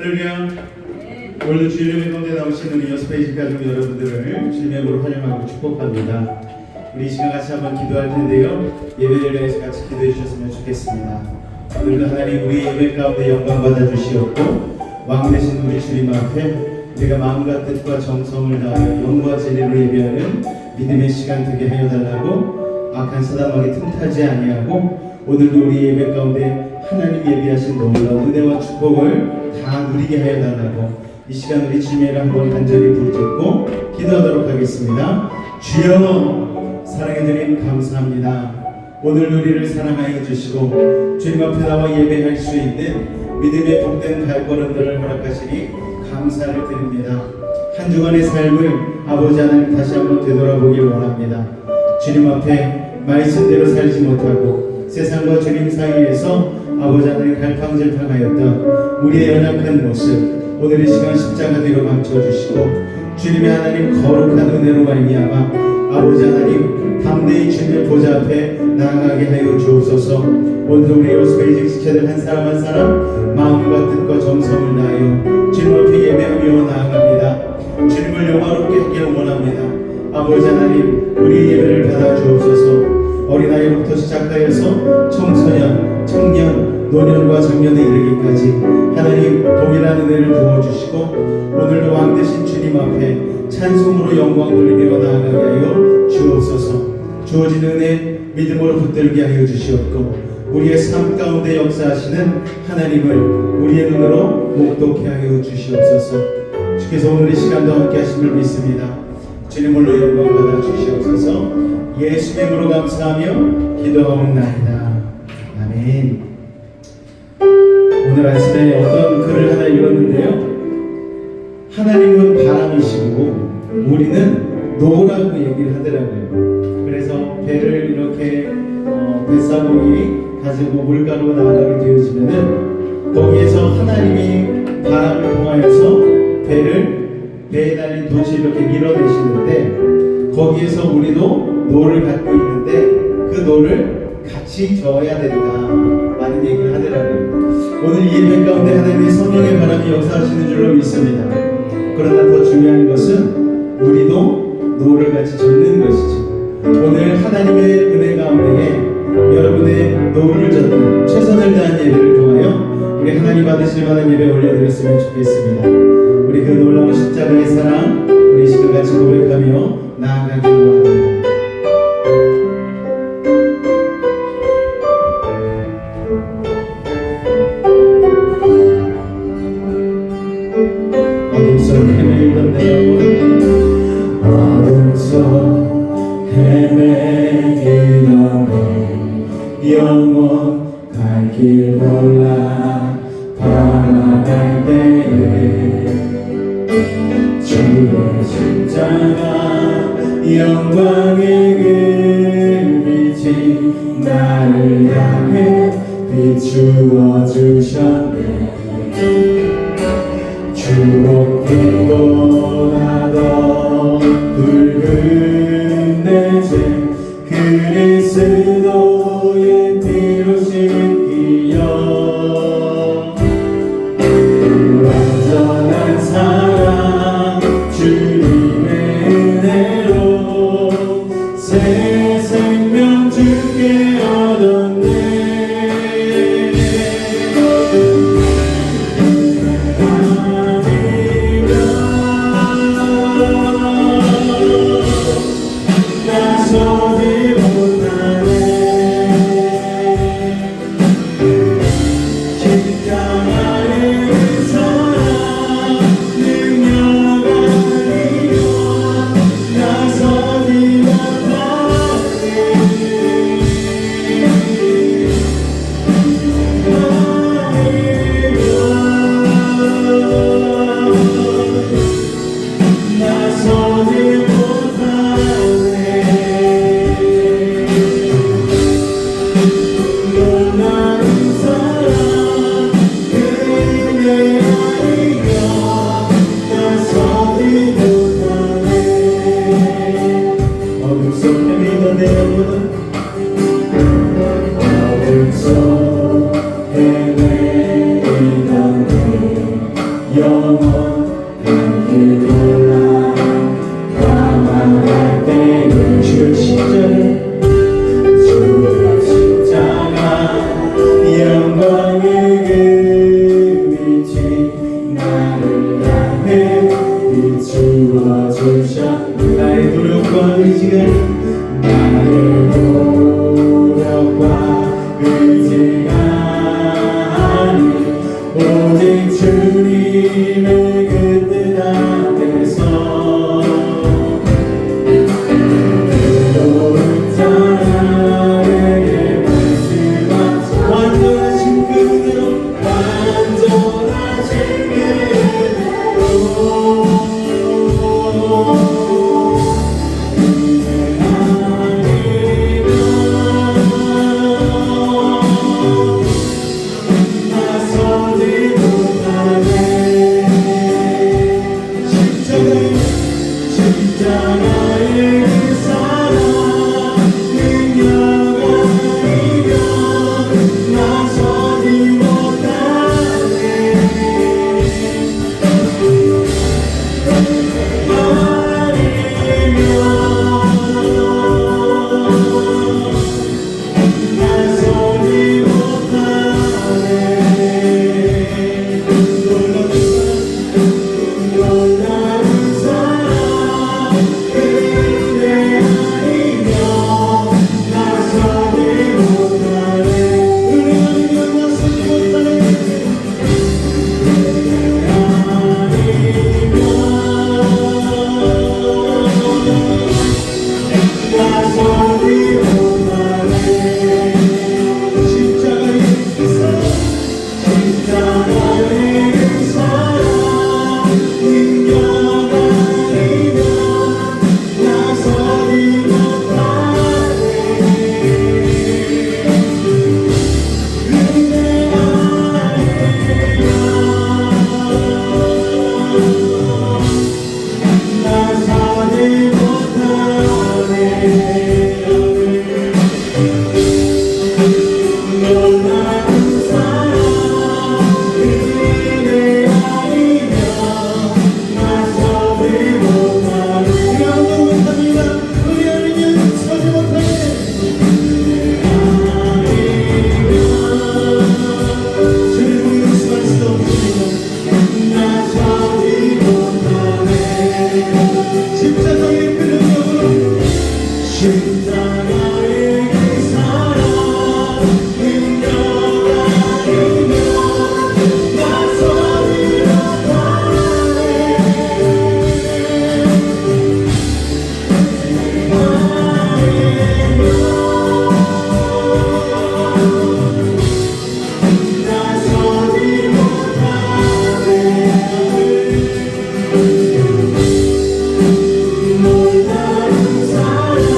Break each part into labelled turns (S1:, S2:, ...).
S1: 할렐루야. 오늘도 주일의 가운데 나오신 우리 여스페이지 가족 여러분들을 주님으로 환영하고 축복합니다. 우리 이 시간 같이 한번 기도할 텐데요. 예배를 위해서 같이 기도해 주셨으면 좋겠습니다. 오늘도 하나님 우리 예배 가운데 영광 받아 주시옵고 왕 되신 우리 주님 앞에 우리가 마음과 뜻과 정성을 다하여 영과 진리로 예배하는 믿음의 시간 되게 하여 달라고 악한 사단에게 틈타지 아니하고 오늘도 우리 예배 가운데 하나님 예비하신 놀라운 은혜와 축복을 다 누리게 하여 달라고 이 시간 우리 주님을 한번 간절히 부르짖고 기도하도록 하겠습니다. 주여 사랑해 주님 감사합니다. 오늘 우리를 사랑하여 주시고 주님 앞에 나와 예배할 수 있는 믿음의 복된 발걸음들을 허락하시니 감사를 드립니다. 한 주간의 삶을 아버지 하나님 다시 한번 되돌아보길 원합니다. 주님 앞에 말씀대로 살지 못하고 세상과 주님 사이에서 아버지 하나님 갈팡질팡하였던 우리의 연약한 모습 오늘 이 시간 십자가 뒤로 감춰주시고 주님의 하나님 거룩한 은혜로 말미암아 아버지 하나님 담대히 주님의 보좌 앞에 나아가게 하여 주옵소서. 오늘 우리 요스베이직 지체들 한 사람 한 사람 마음과 뜻과 정성을 다하여 주님 앞에 예배하며 나아갑니다. 주님을 영화롭게 하기를 원합니다. 아버지 하나님 우리 예배를 받아 주옵소서. 어린아이부터 시작하여서 청소년, 청년, 노년과 장년에 이르기까지 하나님 동일한 은혜를 부어주시고 오늘도 왕 되신 주님 앞에 찬송으로 영광 돌리며 나아가게 하여 주옵소서. 주어진 은혜 믿음으로 붙들게 하여 주시옵고 우리의 삶 가운데 역사하시는 하나님을 우리의 눈으로 목도케 하여 주시옵소서. 주께서 오늘 이 시간도 함께 하심을 믿습니다. 주님으로 영광 받아 주시옵소서. 예수 이름으로 감사하며 기도하옵나이다. 아멘. 오늘 아침에 어떤 글을 하나 읽었는데요. 하나님은 바람이시고 우리는 노라고 얘기를 하더라고요. 그래서 배를 이렇게 뱃사공이 가지고 물가로 나아가게 되어지면은 거기에서 하나님이 바람을 통하여서 배에 달린 돛을 이렇게 밀어내시는데 거기에서 우리도 노를 갖고 있는데 그 노를 같이 저어야 된다 라는 얘기를 하더라고요. 오늘 이 예배 가운데 하나님의 성령의 바람이 역사하시는 줄로 믿습니다. 그러나 더 중요한 것은 우리도 노를 같이 젓는 것이죠. 오늘 하나님의 은혜 가운데에 여러분의 노를 젓는 최선을 다한 예배를 통하여 우리 하나님 받으실 만한 예배 올려드렸으면 좋겠습니다. 우리 그 놀라운 십자가의 사랑 우리 시간 같이 고백하며 나아가기를 원합니다. 어둠 속 헤매던 내 어둠 속 헤매기던 내 영원 갈 길 몰라 바라갈 때에 주의 십자가 영광의 빛이 나를 향해 비추어 주셨네. 주옥빛보다 더 붉은 내제 그리스도의 피로 씻기여 완전한 사랑 주님의 은혜로 새 생명 주께 얻었네. 의지가 아니 오직 주님의 그 뜻 앞에서 외로운 사람에게 말씀하셔 완전하신 그대로 완전하신 십자가의 사랑 능력 아니면 나서지 못하네 나서지 못하네 놀라운 사랑 그대 아니면 나서지 못하네 은혜 아니면 나서지 못하네 나서지 못하네 십자가의 사랑 십자가의 사랑 능력 아니면 나서지 못하네 은혜 아니면 나서지 못하네 놀라운 사랑 은혜 아니면 나서지 못하네 우리 아무도 못합니다 우리 아니면 서지 못하네 주님 우리 의심할 수 없습니다 나서지 못하네 십자가의 그 능력으로 십자가의 그 사랑 능력 아니면 나서지 못하네 나서지 못하네 놀라운 사랑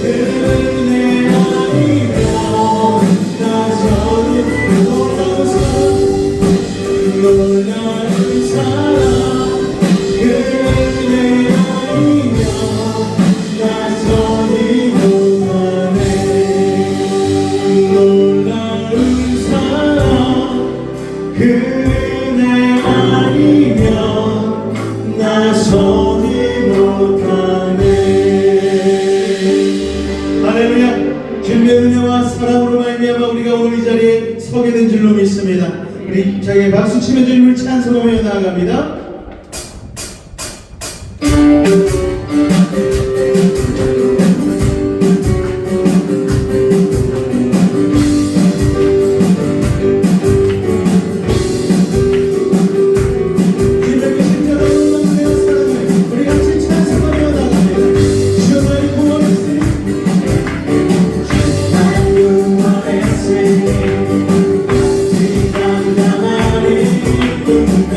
S1: 은혜 아니면 나서지 놀라운 사랑 놀라운 사랑 은혜 아니면 나서지 못하네 놀라운 사랑 은혜 아니면 나서지 못하네 할렐루야 주님의 은혜와 사랑으로 말미암아 우리가 오늘 이 자리에 서게 된 줄로 믿습니다 우리 자기의 박수 치며 주님을 찬송하며 나아갑니다 주님의 십자가로 남은 사랑을 우리 같이 찬송하며 나아갑니다 주님의 구원했으니 주님의 구원했으니 감당하리 꿈에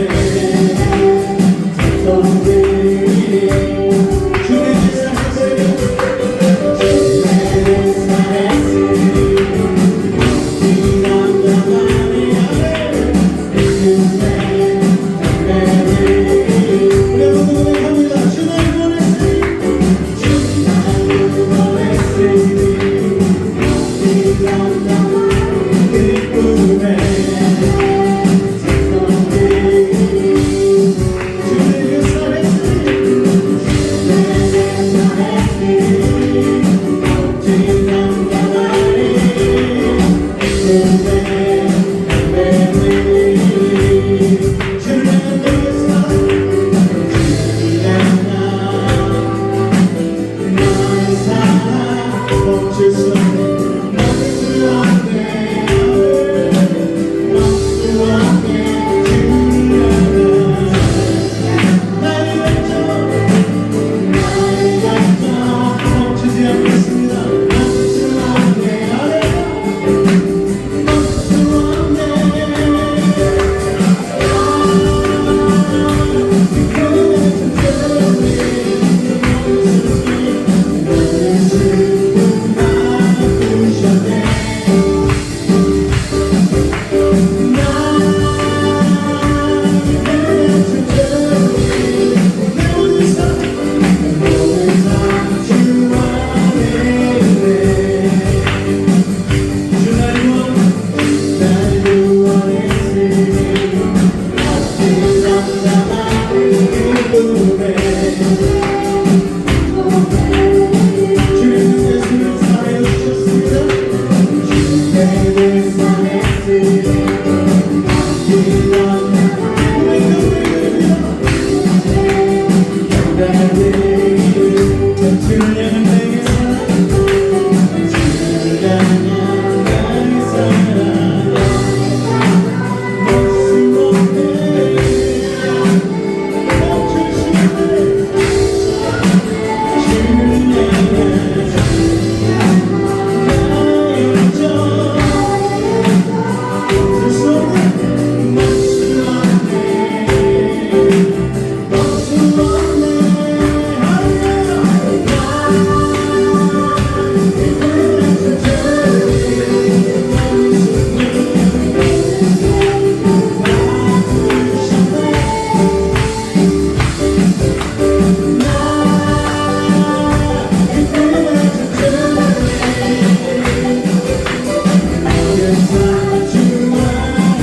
S1: 주 안에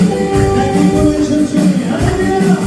S1: 내 목소리가 들어가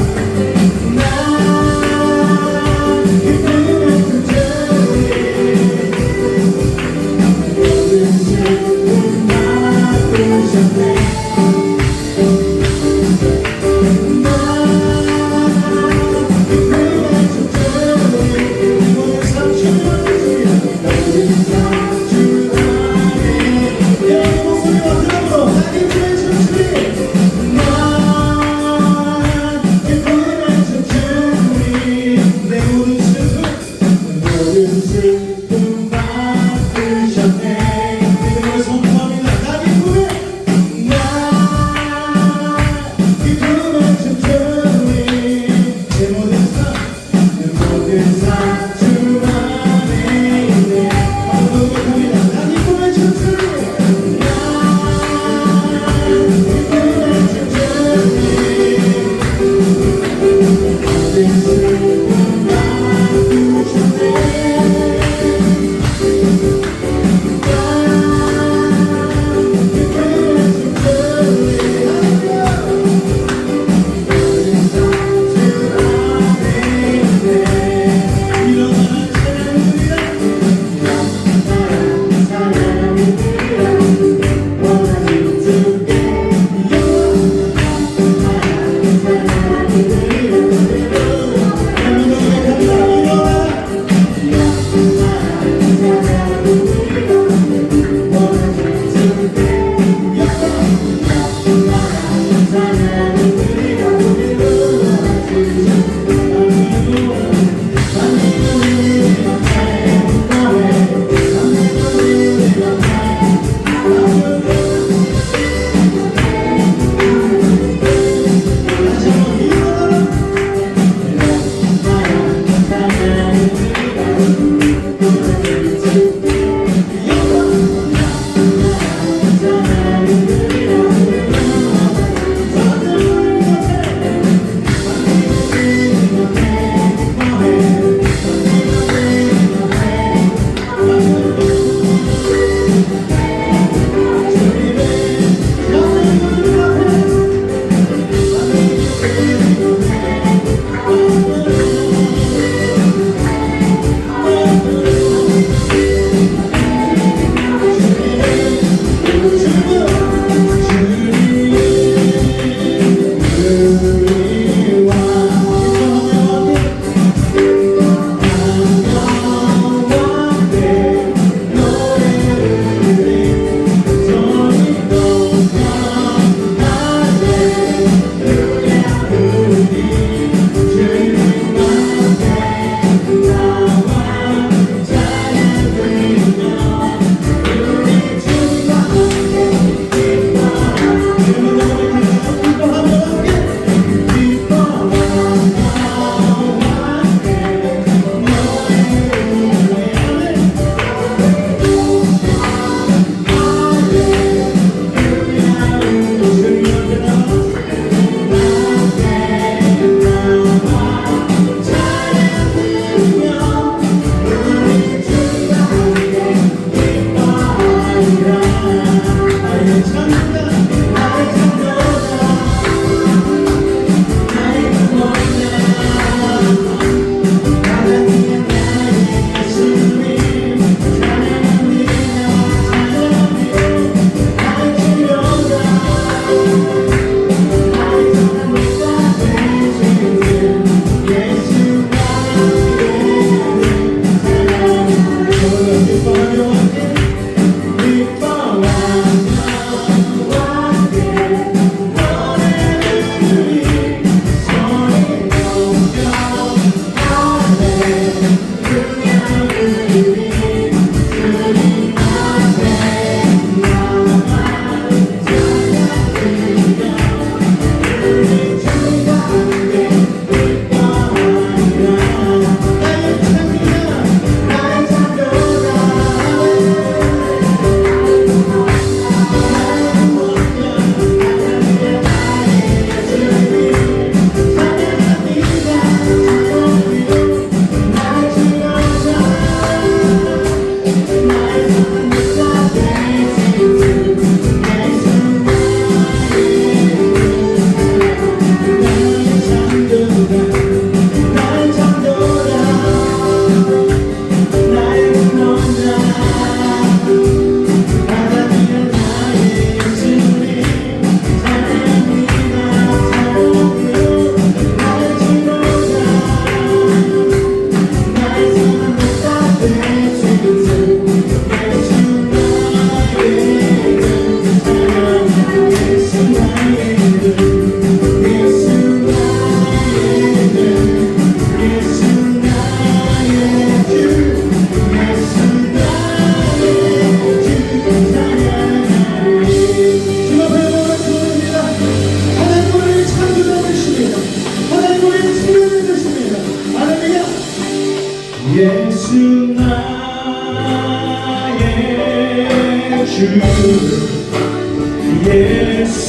S1: 예수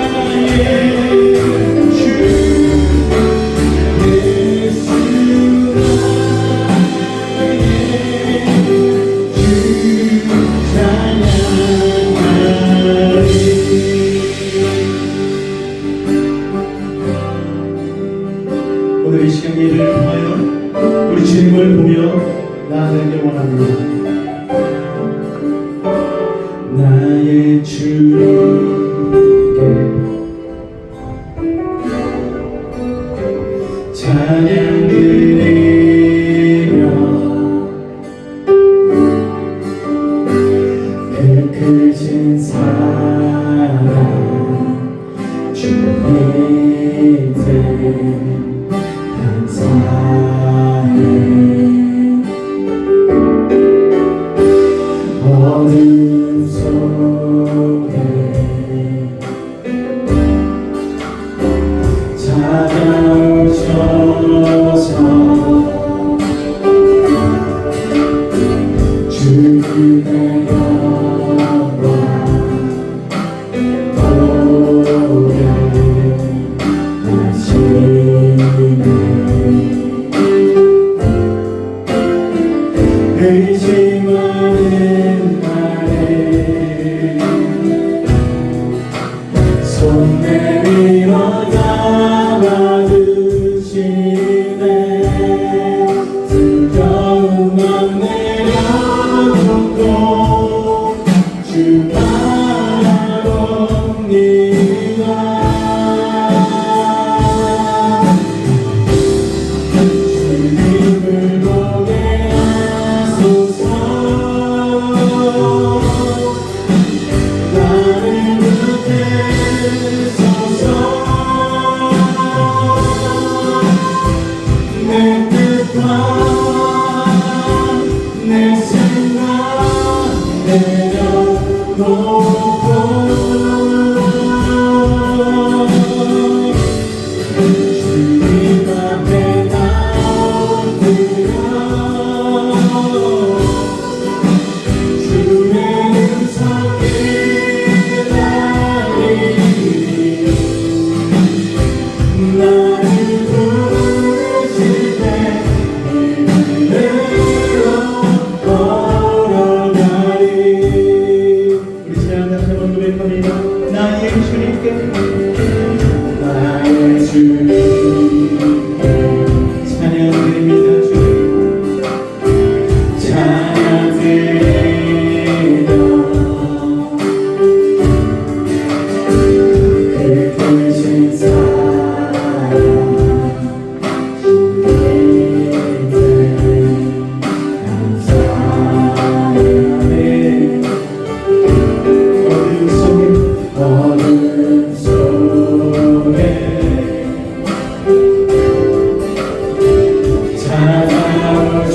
S1: 나의 주 예수 나의 주 찬양하리. 오늘 이 시간 예배를 통하여 우리 주님을 보며 나아가길 원합니다. 나의 주님께 찬양 드리며 그 크신 사랑 주님께 감사해. 어둠 속에 찾아오셔서 주님의 영광 도래하시네. 의심하는 날에 손 내밀어 잡아주시네. 두려움 안 내려놓고 주 바라봅니다. 주님을 보게 하소서. 나를 붙드소서. 내 뜻과 내 생각 내려놓고 주님 앞에 나오리라. 주의 음성 기다리리. 나를 부르실 때 이리로 걸어가리. 우리 찬양 다시 한번 고백합니다. 나의 주님께 나의 주님께 찬양드립니다. 주님 찬양드리며 그 크신 사랑 주님께 감사해. 어둠 속에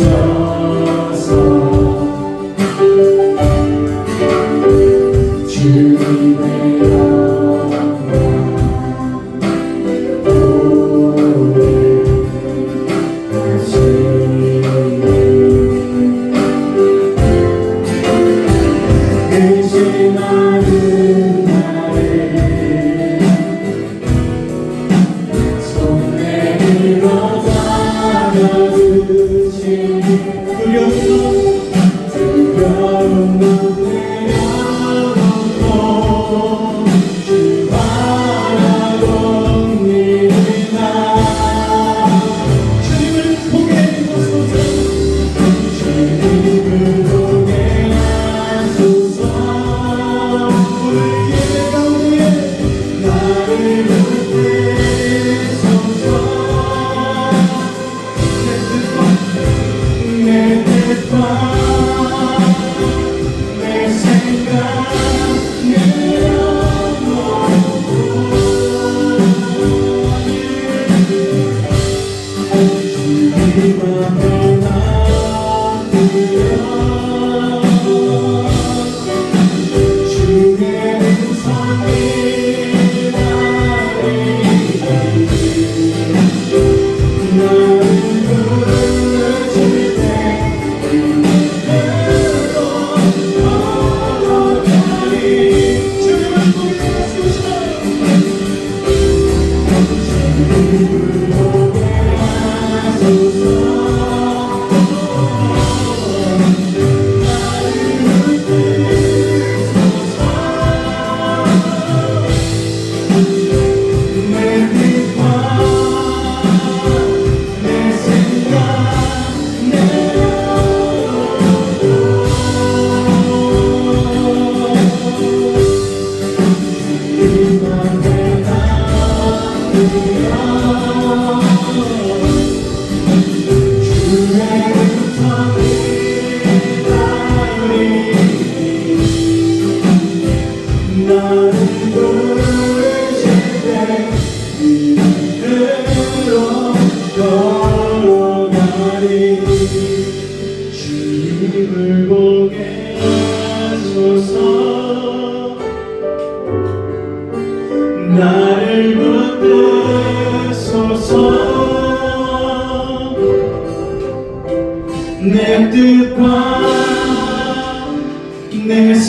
S1: 찾아오셔서 주님의 영광 도래하시네. 의심하는 날에 손 내밀어 잡아주시니. 두려움 내려놓고 주 바라봅니다. 주님을 보게 하소서. 주님을 보게 하소서. 오늘 예배 가운데 나를 붙드소서. 내 뜻과 내 생각 내려놓고 주님 앞에 나오리라. 주의 음성 기다리리. 나를 부르실 때 이리로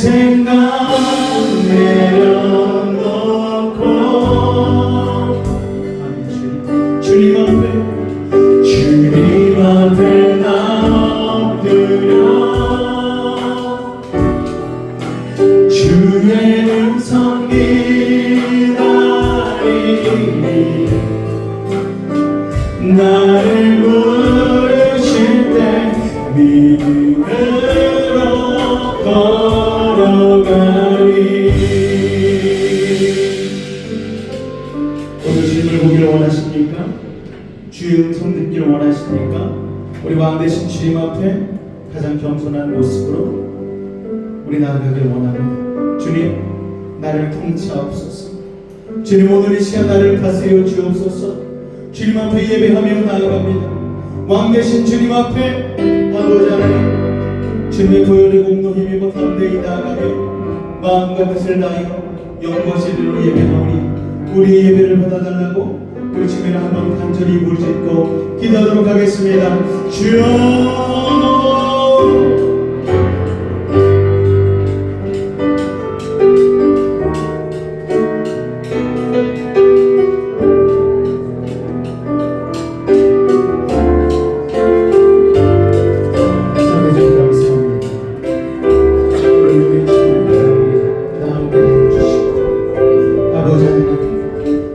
S1: 생각 내려놓고 주님 앞에 나 엎드려 주의 음성 기다리니 나를 부르실 때 믿음으로 걸어가리. 오늘 주님을 보기를 원하십니까? 주의 음성 듣기를 원하십니까? 우리 왕 되신 주님 앞에 가장 겸손한 모습으로 우리 나아가길 원합니다. 주님, 나를 통치하옵소서. 주님, 오늘 이 시간 나를 다스려 주옵소서. 주님 앞에 예배하며 나아갑니다. 왕 되신 주님 앞에 아버지 하나님, 주님의 보혈의 공로 힘입어 담대히 나아가며 마음과 뜻을 다하여 영과 진리로 예배하오니 우리의 예배를 받아달라고 우리 주님을 한번 간절히 부르짖고 기도하도록 하겠습니다. 주여,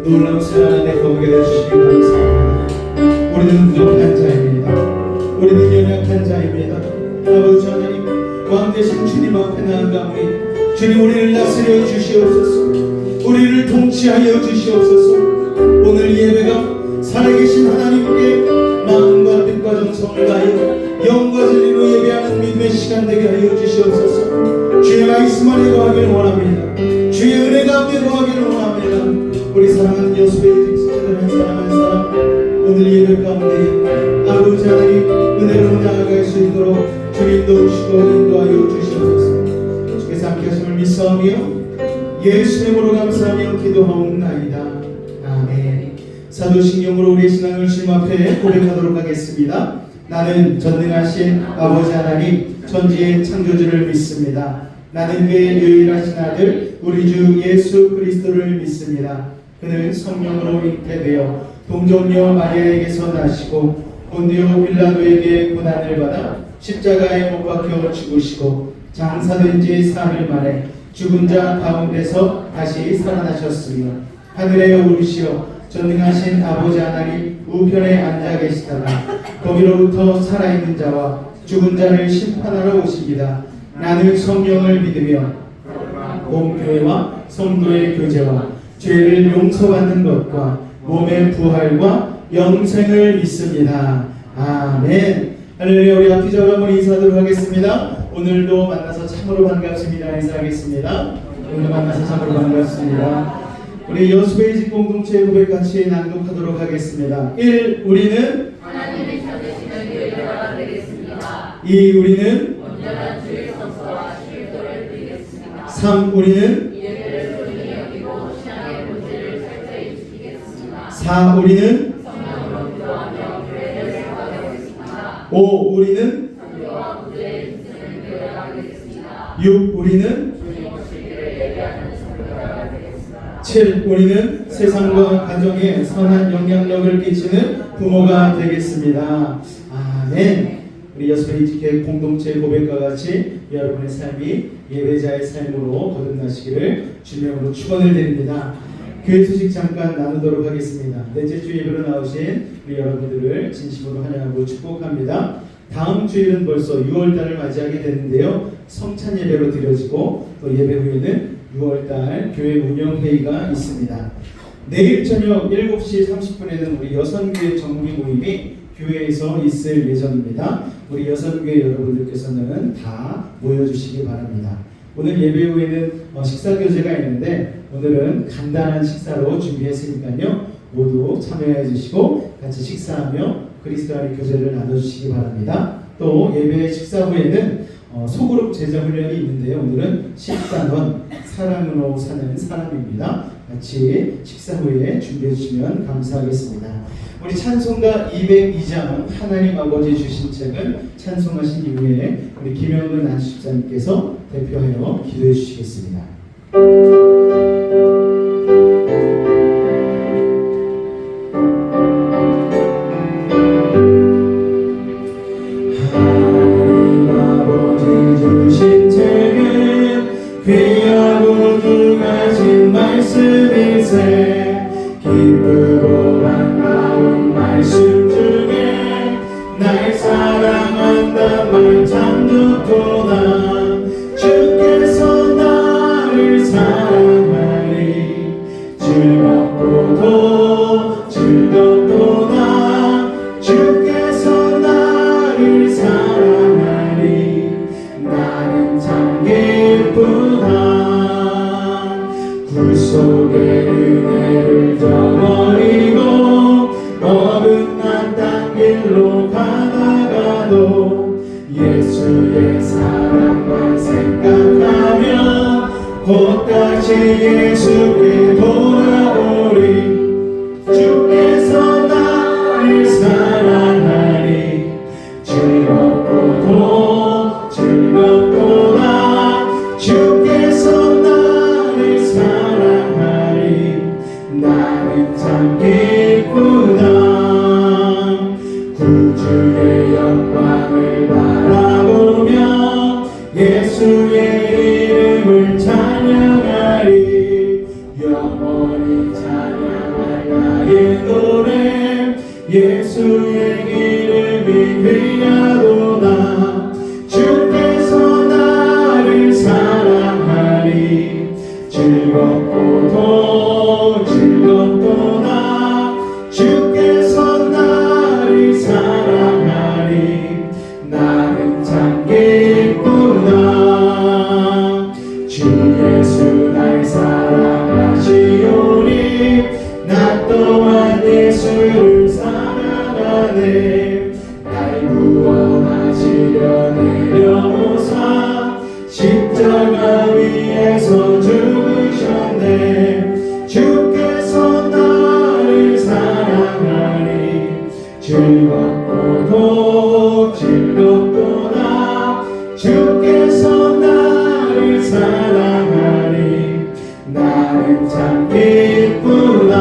S1: 놀라운 사랑 안에 거하게 해주시기 감사합니다. 우리는 부족한 자입니다. 우리는 연약한 자입니다. 아버지 하나님, 왕 되신 주님 앞에 나아가오니 주님, 우리를 다스려 주시옵소서. 우리를 통치하여 주시옵소서. 오늘 예배가 살아계신 하나님께 마음과 뜻과 정성을 다하여 영과 진리로 예배하는 믿음의 시간 되게 하여 주시옵소서. 주의 말씀 안에 거하기를 원합니다. 주의 은혜 가운데 거하기를 원합니다. 우리 사랑하는 여수의 직수자들 한 사람 한 사람 오늘 예배 가운데 아버지 하나님 은혜로 나아갈 수 있도록 주님 도우시고 인도하여 주시옵소서. 주께서 함께 하심을 믿사오며 예수 이름으로 감사하며 기도하옵나이다. 아멘. 사도신경으로 우리의 신앙을 주님 앞에 고백하도록 하겠습니다. 나는 전능하신 아버지 하나님 천지의 창조주를 믿습니다. 나는 그의 유일하신 아들 우리 주 예수 그리스도를 믿습니다. 그는 성령으로 잉태되어 동정녀 마리아에게서 나시고 본디오 빌라도에게 고난을 받아 십자가에 못 박혀 죽으시고 장사된 지 사흘 만에 죽은 자 가운데서 다시 살아나셨으며 하늘에 오르시어 전능하신 아버지 하나님 우편에 앉아 계시다가 거기로부터 살아있는 자와 죽은 자를 심판하러 오십니다. 나는 성령을 믿으며 공교회와 성도의 교제와 죄를 용서받는 것과 몸의 부활과 영생을 믿습니다. 아멘. 할렐루야. 우리 앞뒤 잡아 한번 인사하도록 하겠습니다. 오늘도 만나서 참으로 반갑습니다. 인사하겠습니다. 오늘 만나서 참으로 반갑습니다. 우리 여수베이직 공동체 고백 같이 낭독하도록 하겠습니다. 1. 우리는 하나님의 찾으시는 교회가 되겠습니다. 2. 우리는 온전한 주의 성서와 실도를 드리겠습니다. 3. 우리는 예배를 소중히 여기고 신앙의 본질을 철저히 지키겠습니다. 4. 우리는 성령으로 기도하며 교회를 세워가겠습니다. 5. 우리는 성교와 구제에 힘쓰는 교회가 되겠습니다. 6. 우리는 주님 오시기를 예배하는 성교가 되겠습니다. 7. 우리는 세상과 가정에 선한 영향력을 끼치는 부모가 되겠습니다. 아멘. 우리 여수베이직회 공동체 고백과 같이 여러분의 삶이 예배자의 삶으로 거듭나시기를 주님으로 축원을 드립니다. 교회 소식 잠깐 나누도록 하겠습니다. 넷째 주 예배로 나오신 우리 여러분들을 진심으로 환영하고 축복합니다. 다음 주일은 벌써 6월달을 맞이하게 되는데요. 성찬 예배로 드려지고 또 예배 후에는 6월달 교회 운영회의가 있습니다. 내일 저녁 7시 30분에는 우리 여선교회 정기 모임이 교회에서 있을 예정입니다. 우리 여선교회 여러분들께서는 다 모여주시기 바랍니다. 오늘 예배 후에는 식사 교제가 있는데 오늘은 간단한 식사로 준비했으니까요. 모두 참여해 주시고 같이 식사하며 그리스도 안의 교제를 나눠주시기 바랍니다. 또 예배 식사 후에는 소그룹 제자 훈련이 있는데요. 오늘은 14번 사랑으로 사는 사람입니다. 같이 식사 후에 준비해 주시면 감사하겠습니다. 우리 찬송가 202장 하나님 아버지 주신 책은 찬송하신 이후에 우리 김영근 안수집사님께서 대표하여 기도해 주시겠습니다. 하나님 아버지 주신 책은 귀하고 두 가지 말씀일세 기쁘고 반가운 말씀 중에 날 사랑한단 말 참 좋구나 주께서 나를 사랑하니 즐겁고도 즐겁구나 주께서 나를 사랑하니 나는 참 기쁘다 굴속의 은혜를 저버리고 어긋난 길로 가다가도 예수의 사랑만 생각하며 곧 다시 예수께 돌아오리 주께서 나를 사랑하니 즐겁고도 즐겁구나 주께서 나를 사랑하니 나는 참 기쁘다 구주의 영광을 바라보며 예수의 이름을 찬양하리 영원히 찬양할 나의 노래 예수의 이름이 귀하도다 주께서 나를 사랑하니 즐겁고도 즐겁구나 주께서 나를 사랑하니 나는 참 기쁘다 주 예수 날 사랑하시오니 나 또한 예수를 사랑하네 날 구원하시려 내려오사 십자가 위에서 죽으셨네 주께서 나를 사랑하니 즐겁고도 즐겁구나 주께서 나를 사랑하니 나는 참 기쁘다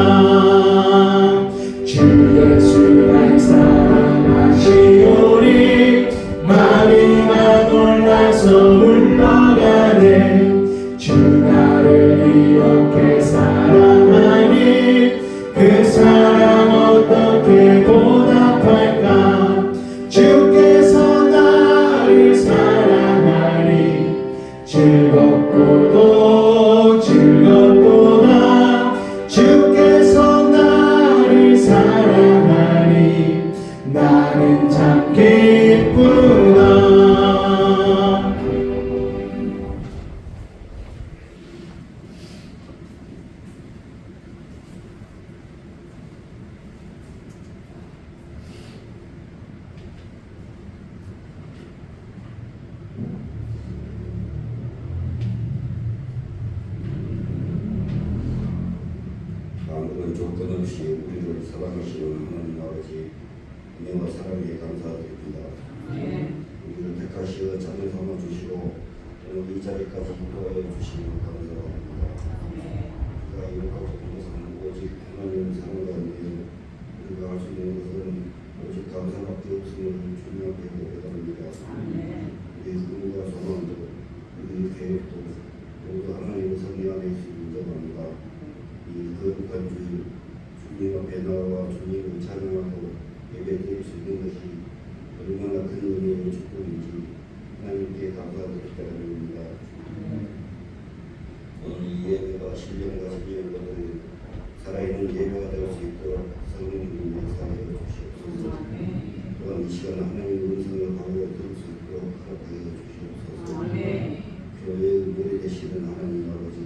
S1: 주 예수 날 사랑하시오니 마리가 놀라서 울러가네 주 나를 이렇게 사랑하니 그 사랑 어떻게 보답할까 주께서 나를 사랑하니 즐겁고도 즐겁구나 주께서 나를 사랑하니 나는 참 기쁘다
S2: 아무런 조건 없이 우리를 사랑하시는 하나님 아버지 은혜와 사랑에 감사드립니다. 우리를 택하시어 자녀 삼아 주시고 오늘 이 자리까지 인도하여 주시면 감사합니다. 우리가 이룩하고 싶은 것은 오직 하나님을 사랑하는 일 우리가 할 수 있는 것은 오직 감사밖에 없음을 주님께 고백합니다. 우리의 꿈과 소망도 우리의 계획도 모두 하나님의 섭리 안에 있음을 인정합니다. 이 거룩한 주일 주님 앞에 나와 주님을 찬양하고 예배드릴 수 있는 것이 얼마나 큰 은혜와 축복인지 하나님께 감사드립니다. 오늘 이 예배가 신령과 신령을 받은 살아있는 예배가 될 수 있도록 성령님이 역사하여 주시옵소서. 또한 이 시간 하나님의 음성을 바로 들을 수 있도록 허락하여 주시옵소서. 교회의 머리 되시는 하나님 아버지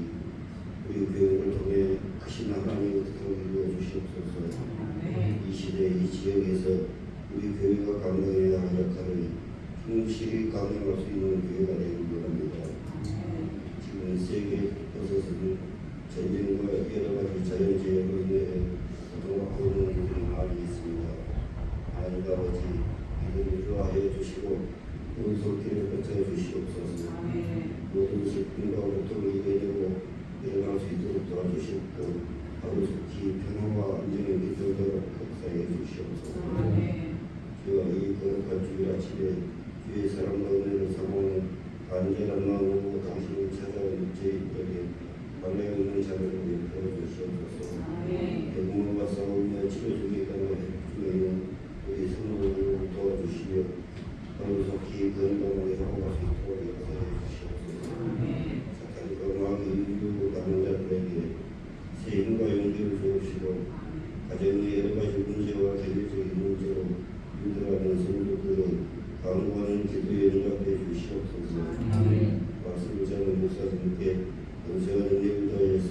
S2: 우리 교회를 통해 크신 하나님의 뜻을 이루어 주시옵소서. 이 시대 이 지역에서 우리 교회가 감당해야 할 역할을 충실히 감당할 수 있는 교회가 되기를 원합니다. 지금 세계 곳에서는 전쟁과 여러 가지 자연재해로 인해 고통받고 있는 분들이 많이 있습니다. 하나님 아버지 이들을 위로하여 주시고 우리 손길을 펼쳐 주시옵소서. 또 하루속히 평화와 안정이 깃들도록 역사해 주시옵소서. 주여 이 거룩한 주일 아침에 주의 사랑과 은혜를 사모하는 간절한 마음으로 당신을 찾아온 저희들에게 관례 없는 자녀를 베풀어 주시옵소서. 병魔과 싸우며 치료 중에 있는 우리 성도들을 도와주시며 하루속히 건강하게 살아갈 수 있도록 역사해 주시옵소서. 사탄과 마귀 인류 남자들에게 새 힘과 용기를 주옵시고 가정의 여러 가지 문제와 개별적인 문제로 힘들어하는 성도들을 강구하는 기도에 응답해 주시옵소서. 말씀을 전하는 목사님께 은혜와 능력을 더해서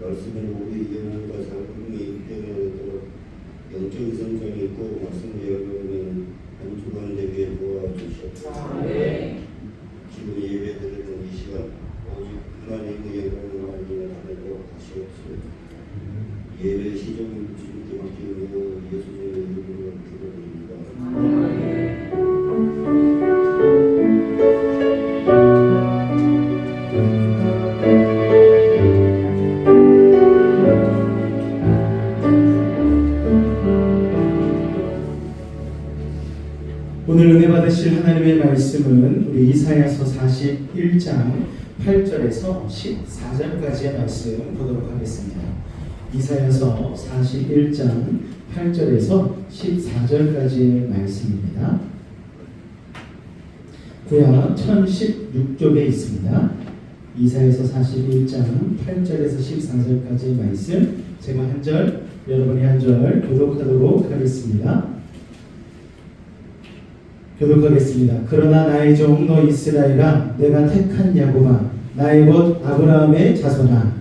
S2: 말씀으로 우리 영혼과 삶이 입변하도록 영적 성장이 있고 말씀을 열어보면 한 주간 되게 도와주시옵소서. 지금 예배드리는 이 시간 오직 하나님의 영광을 알리는 하늘로 하시옵소서. 예배 시종을 주님께 맡기며 예수님의 이름으로 기도드립니다.
S1: 오늘 은혜 받으실 하나님의 말씀은 우리 이사야서 41장 8절에서 14절까지의 말씀 보도록 하겠습니다. 이사야서 41장 8절에서 14절까지의 말씀입니다. 구약 1016쪽에 있습니다. 이사야서 41장 8절에서 14절까지의 말씀, 제가 한 절, 여러분이 한 절 교독하도록 하겠습니다. 교독하겠습니다. 그러나 나의 종 너 이스라엘아, 내가 택한 야곱아, 나의 것 아브라함의 자손아,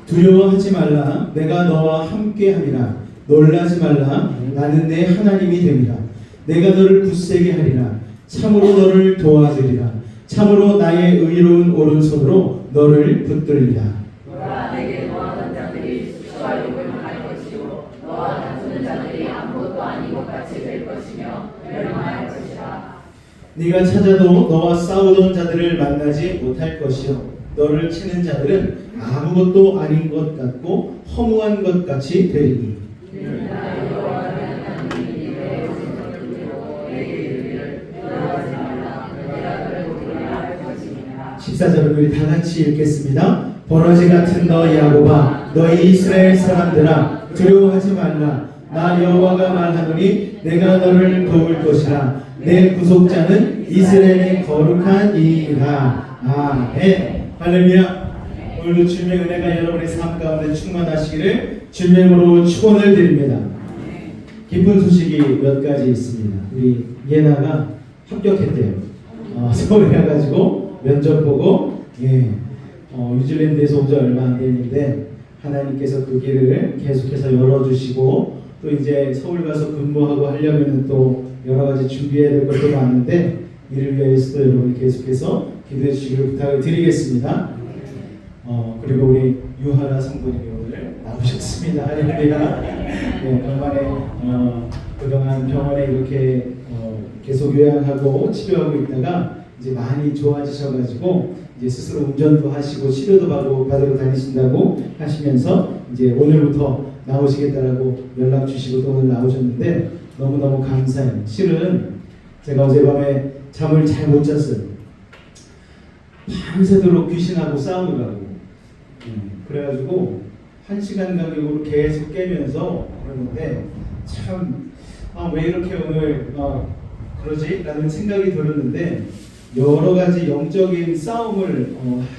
S1: 두려워하지 말라. 내가 너와 함께함이라. 놀라지 말라. 나는 내 하나님이 됨이라. 내가 너를 굳세게 하리라. 참으로 너를 도와주리라. 참으로 나의 의로운 오른손으로 너를 붙들리라.
S3: 너라 내게 노하던 자들이 수치와 욕을 할 것이요 너와 다투는 자들이 아무것도 아닌 것 같이 될 것이며 멸망할 것이라.
S1: 네가 찾아도 너와 싸우던 자들을 만나지 못할 것이요 너를 치는 자들은 아무것도 아닌 것 같고 허무한 것 같이 되리니. 14절을 우리 다 같이 읽겠습니다. 버러지 같은 너 야곱아, 너희 이스라엘 사람들아, 두려워하지 말라. 나 여호와가 말하노니 내가 너를 도울 것이라. 내 구속자는 이스라엘의 거룩한 이이라. 아멘. 할렐루야. 오늘도 주님의 은혜가 여러분의 삶 가운데 충만하시기를 주님으로 축원을 드립니다. 기쁜 소식이 몇 가지 있습니다. 우리 예나가 합격했대요. 서울에 가가지고 면접 보고 뉴질랜드에서 온 지 얼마 안 됐는데 하나님께서 그 길을 계속해서 열어주시고 또 이제 서울 가서 근무하고 하려면 또 여러 가지 준비해야 될 것도 많은데 이를 위해서도 여러분이 계속해서 기도해 주시기를 부탁을 드리겠습니다. 그리고 우리 유하라 성도님이 오늘 나오셨습니다. 할렐루야. 병원에 그동안 병원에 이렇게 계속 요양하고 치료하고 있다가 이제 많이 좋아지셔가지고 이제 스스로 운전도 하시고 치료도 받으러 다니신다고 하시면서 이제 오늘부터 나오시겠다라고 연락 주시고 또 오늘 나오셨는데 너무너무 감사해요. 실은 제가 어젯밤에 잠을 잘 못 잤어요. 밤새도록 귀신하고 싸우느라고. 그래가지고 1시간 간격으로 계속 깨면서 그러는데 참 왜 이렇게 오늘 그러지? 라는 생각이 들었는데 여러 가지 영적인 싸움을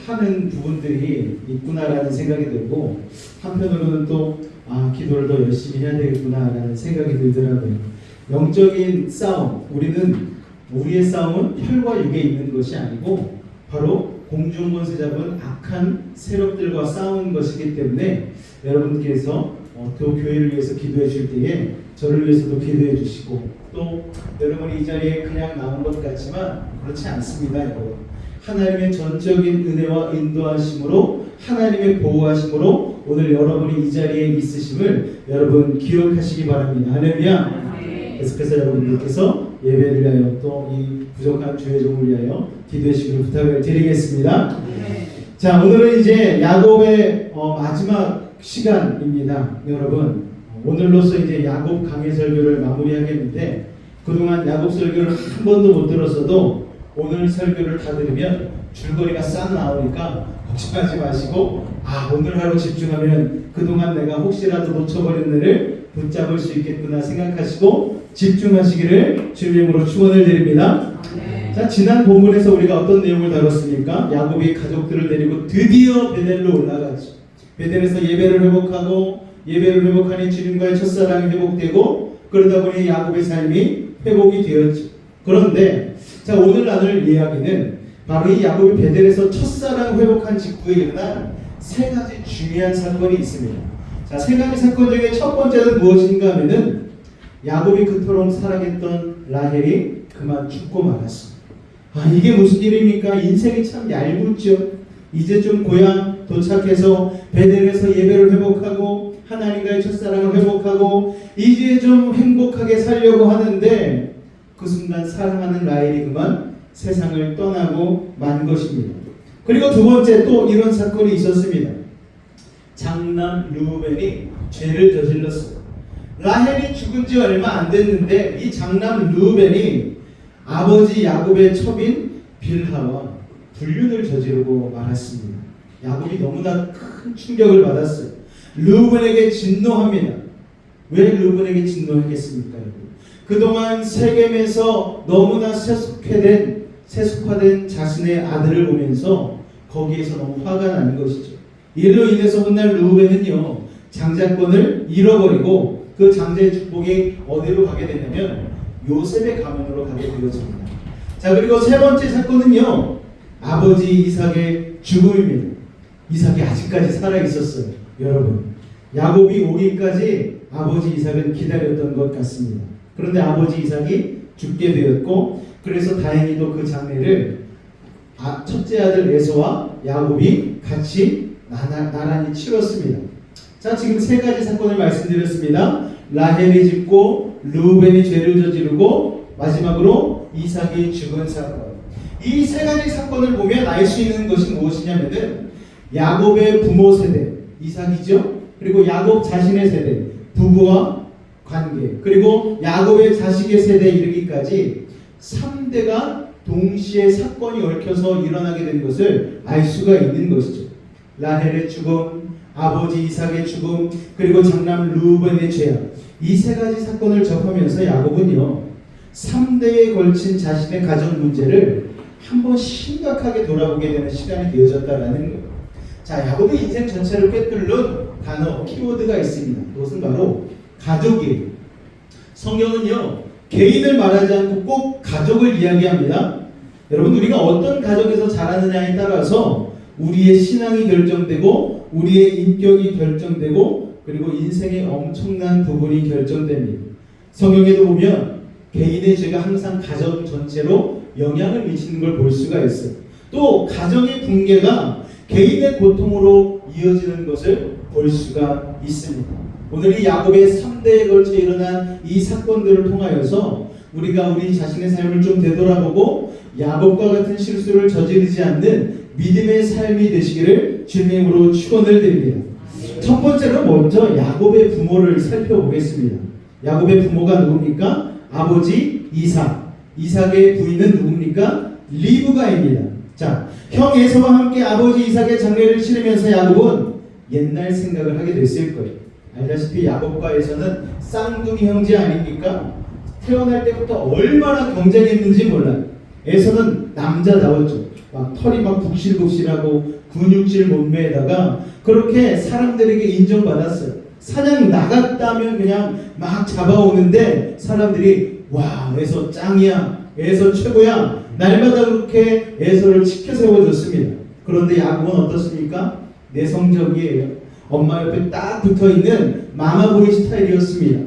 S1: 하는 부분들이 있구나라는 생각이 들고 한편으로는 또 기도를 더 열심히 해야 되겠구나라는 생각이 들더라고요. 영적인 싸움, 우리의 싸움은 혈과 육에 있는 것이 아니고 바로 공중권세 잡은 악한 세력들과 싸우는 것이기 때문에 여러분께서 또 교회를 위해서 기도해 주실 때에 저를 위해서도 기도해 주시고 또 여러분이 이 자리에 그냥 나온 것 같지만 그렇지 않습니다. 여러분. 하나님의 전적인 은혜와 인도하심으로 하나님의 보호하심으로 오늘 여러분이 이 자리에 있으심을 여러분 기억하시기 바랍니다. 할렐루야. 계속해서 여러분들께서 예배를 위하여 또 이 부족한 주의 종을 위하여 기도해 주시기를 부탁을 드리겠습니다. 자, 오늘은 이제 야곱의 마지막 시간입니다. 여러분, 오늘로써 이제 야곱 강해 설교를 마무리하겠는데, 그동안 야곱 설교를 한 번도 못 들었어도 오늘 설교를 다 들으면 줄거리가 싹 나오니까 걱정하지 마시고, 오늘 하루 집중하면 그동안 내가 혹시라도 놓쳐버린 일을 붙잡을 수 있겠구나 생각하시고 집중하시기를 주님으로 축원을 드립니다. 자, 지난 본문에서 우리가 어떤 내용을 다뤘습니까? 야곱이 가족들을 데리고 드디어 베델로 올라가죠. 베델에서 예배를 회복하니 주님과의 첫사랑이 회복되고, 그러다 보니 야곱의 삶이 회복이 되었죠. 그런데 자, 오늘 나눌 이야기는 바로 이 야곱이 베델에서 첫사랑 회복한 직후에 일어난 세 가지 중요한 사건이 있습니다. 자, 세 가지 사건 중에 첫 번째는 무엇인가 하면은 야곱이 그토록 사랑했던 라헬이 그만 죽고 말았습니다. 이게 무슨 일입니까? 인생이 참 얄궂죠. 이제 좀 고향 도착해서 베델에서 예배를 회복하고 하나님과의 첫사랑을 회복하고 이제 좀 행복하게 살려고 하는데, 그 순간 사랑하는 라헬이 그만 세상을 떠나고 만 것입니다. 그리고 두 번째 또 이런 사건이 있었습니다. 장남 르우벤이 죄를 저질렀어요. 라헬이 죽은 지 얼마 안 됐는데 이 장남 르우벤이 아버지 야곱의 첩인 빌하와 불륜을 저지르고 말았습니다. 야곱이 너무나 큰 충격을 받았어요. 르우벤에게 진노합니다. 왜 르우벤에게 진노하겠습니까? 그동안 세겜에서 너무나 세속화된 자신의 아들을 보면서 거기에서 너무 화가 나는 것이죠. 이로 인해서 훗날 르우벤은요, 장자권을 잃어버리고 그 장자의 축복이 어디로 가게 되냐면 요셉의 가문으로 가게 되어집니다. 자, 그리고 세 번째 사건은요, 아버지 이삭의 죽음입니다. 이삭이 아직까지 살아 있었어요. 여러분, 야곱이 오기까지 아버지 이삭은 기다렸던 것 같습니다. 그런데 아버지 이삭이 죽게 되었고, 그래서 다행히도 그 장례를 첫째 아들 에서와 야곱이 같이 나란히 치렀습니다. 자, 지금 세 가지 사건을 말씀드렸습니다. 라헬이 죽고, 르우벤이 죄를 저지르고, 마지막으로 이삭이 죽은 사건. 이 세 가지 사건을 보면 알 수 있는 것이 무엇이냐면은 야곱의 부모 세대, 이삭이죠. 그리고 야곱 자신의 세대, 부부와 관계, 그리고 야곱의 자식의 세대에 이르기까지 3대가 동시에 사건이 얽혀서 일어나게 된 것을 알 수가 있는 것이죠. 라헬의 죽음, 아버지 이삭의 죽음, 그리고 장남 르우벤의 죄악. 이 세 가지 사건을 접하면서 야곱은요, 3대에 걸친 자신의 가정 문제를 한번 심각하게 돌아보게 되는 시간이 되어졌다라는 거예요. 자, 야곱의 인생 전체를 꿰뚫는 단어, 키워드가 있습니다. 그것은 바로 가족이에요. 성경은요, 개인을 말하지 않고 꼭 가족을 이야기합니다. 여러분, 우리가 어떤 가족에서 자라느냐에 따라서 우리의 신앙이 결정되고 우리의 인격이 결정되고 그리고 인생의 엄청난 부분이 결정됩니다. 성경에도 보면 개인의 죄가 항상 가정 전체로 영향을 미치는 걸 볼 수가 있어요. 또 가정의 붕괴가 개인의 고통으로 이어지는 것을 볼 수가 있습니다. 오늘 이 야곱의 3대에 걸쳐 일어난 이 사건들을 통하여서 우리가 우리 자신의 삶을 좀 되돌아보고 야곱과 같은 실수를 저지르지 않는 믿음의 삶이 되시기를 주님으로 축원을 드립니다. 첫 번째로 먼저 야곱의 부모를 살펴보겠습니다. 야곱의 부모가 누굽니까? 아버지 이삭, 이삭의 부인은 누굽니까? 리브가입니다. 자, 형 에서와 함께 아버지 이삭의 장례를 치르면서 야곱은 옛날 생각을 하게 됐을 거예요. 알다시피 야곱과 에서는 쌍둥이 형제 아닙니까? 태어날 때부터 얼마나 경쟁했는지 몰라요. 에서는 남자다웠죠. 막 털이 막 북실북실하고 근육질 몸매에다가 그렇게 사람들에게 인정받았어요. 사냥 나갔다면 그냥 막 잡아오는데 사람들이 와, 에서 짱이야, 에서 최고야, 날마다 그렇게 에서를 치켜 세워줬습니다. 그런데 야곱은 어떻습니까? 내성적이에요. 엄마 옆에 딱 붙어있는 마마보이 스타일이었습니다.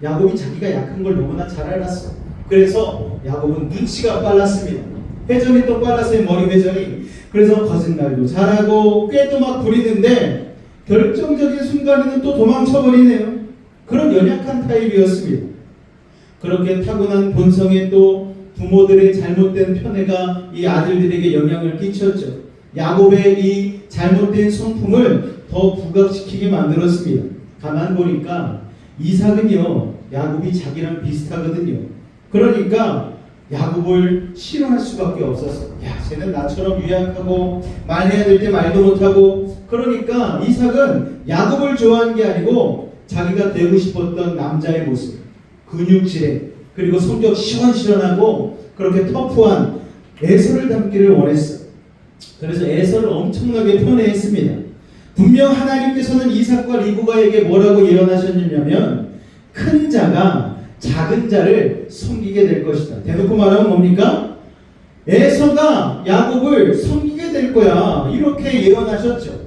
S1: 야곱이 자기가 약한 걸 너무나 잘 알았어. 그래서 야곱은 눈치가 빨랐습니다. 회전이 또 빨랐어요. 머리 회전이. 그래서 거짓말도 잘하고 꾀도 막 부리는데 결정적인 순간에는 또 도망쳐버리네요. 그런 연약한 타입이었습니다. 그렇게 타고난 본성에 또 부모들의 잘못된 편애가 이 아들들에게 영향을 끼쳤죠. 야곱의 이 잘못된 성품을 더 부각시키게 만들었습니다. 가만 보니까 이삭은요, 야곱이 자기랑 비슷하거든요. 그러니까 야곱을 싫어할 수밖에 없었어. 야, 쟤는 나처럼 유약하고 말해야 될 때 말도 못하고. 그러니까 이삭은 야곱을 좋아한 게 아니고 자기가 되고 싶었던 남자의 모습, 근육질에, 그리고 성격 시원시원하고 그렇게 터프한 에서를 닮기를 원했어. 그래서 에서를 엄청나게 편애했습니다. 분명 하나님께서는 이삭과 리브가에게 뭐라고 예언하셨냐면 큰 자가 작은 자를 섬기게 될 것이다. 대놓고 말하면 뭡니까? 에서가 야곱을 섬기게 될 거야. 이렇게 예언하셨죠.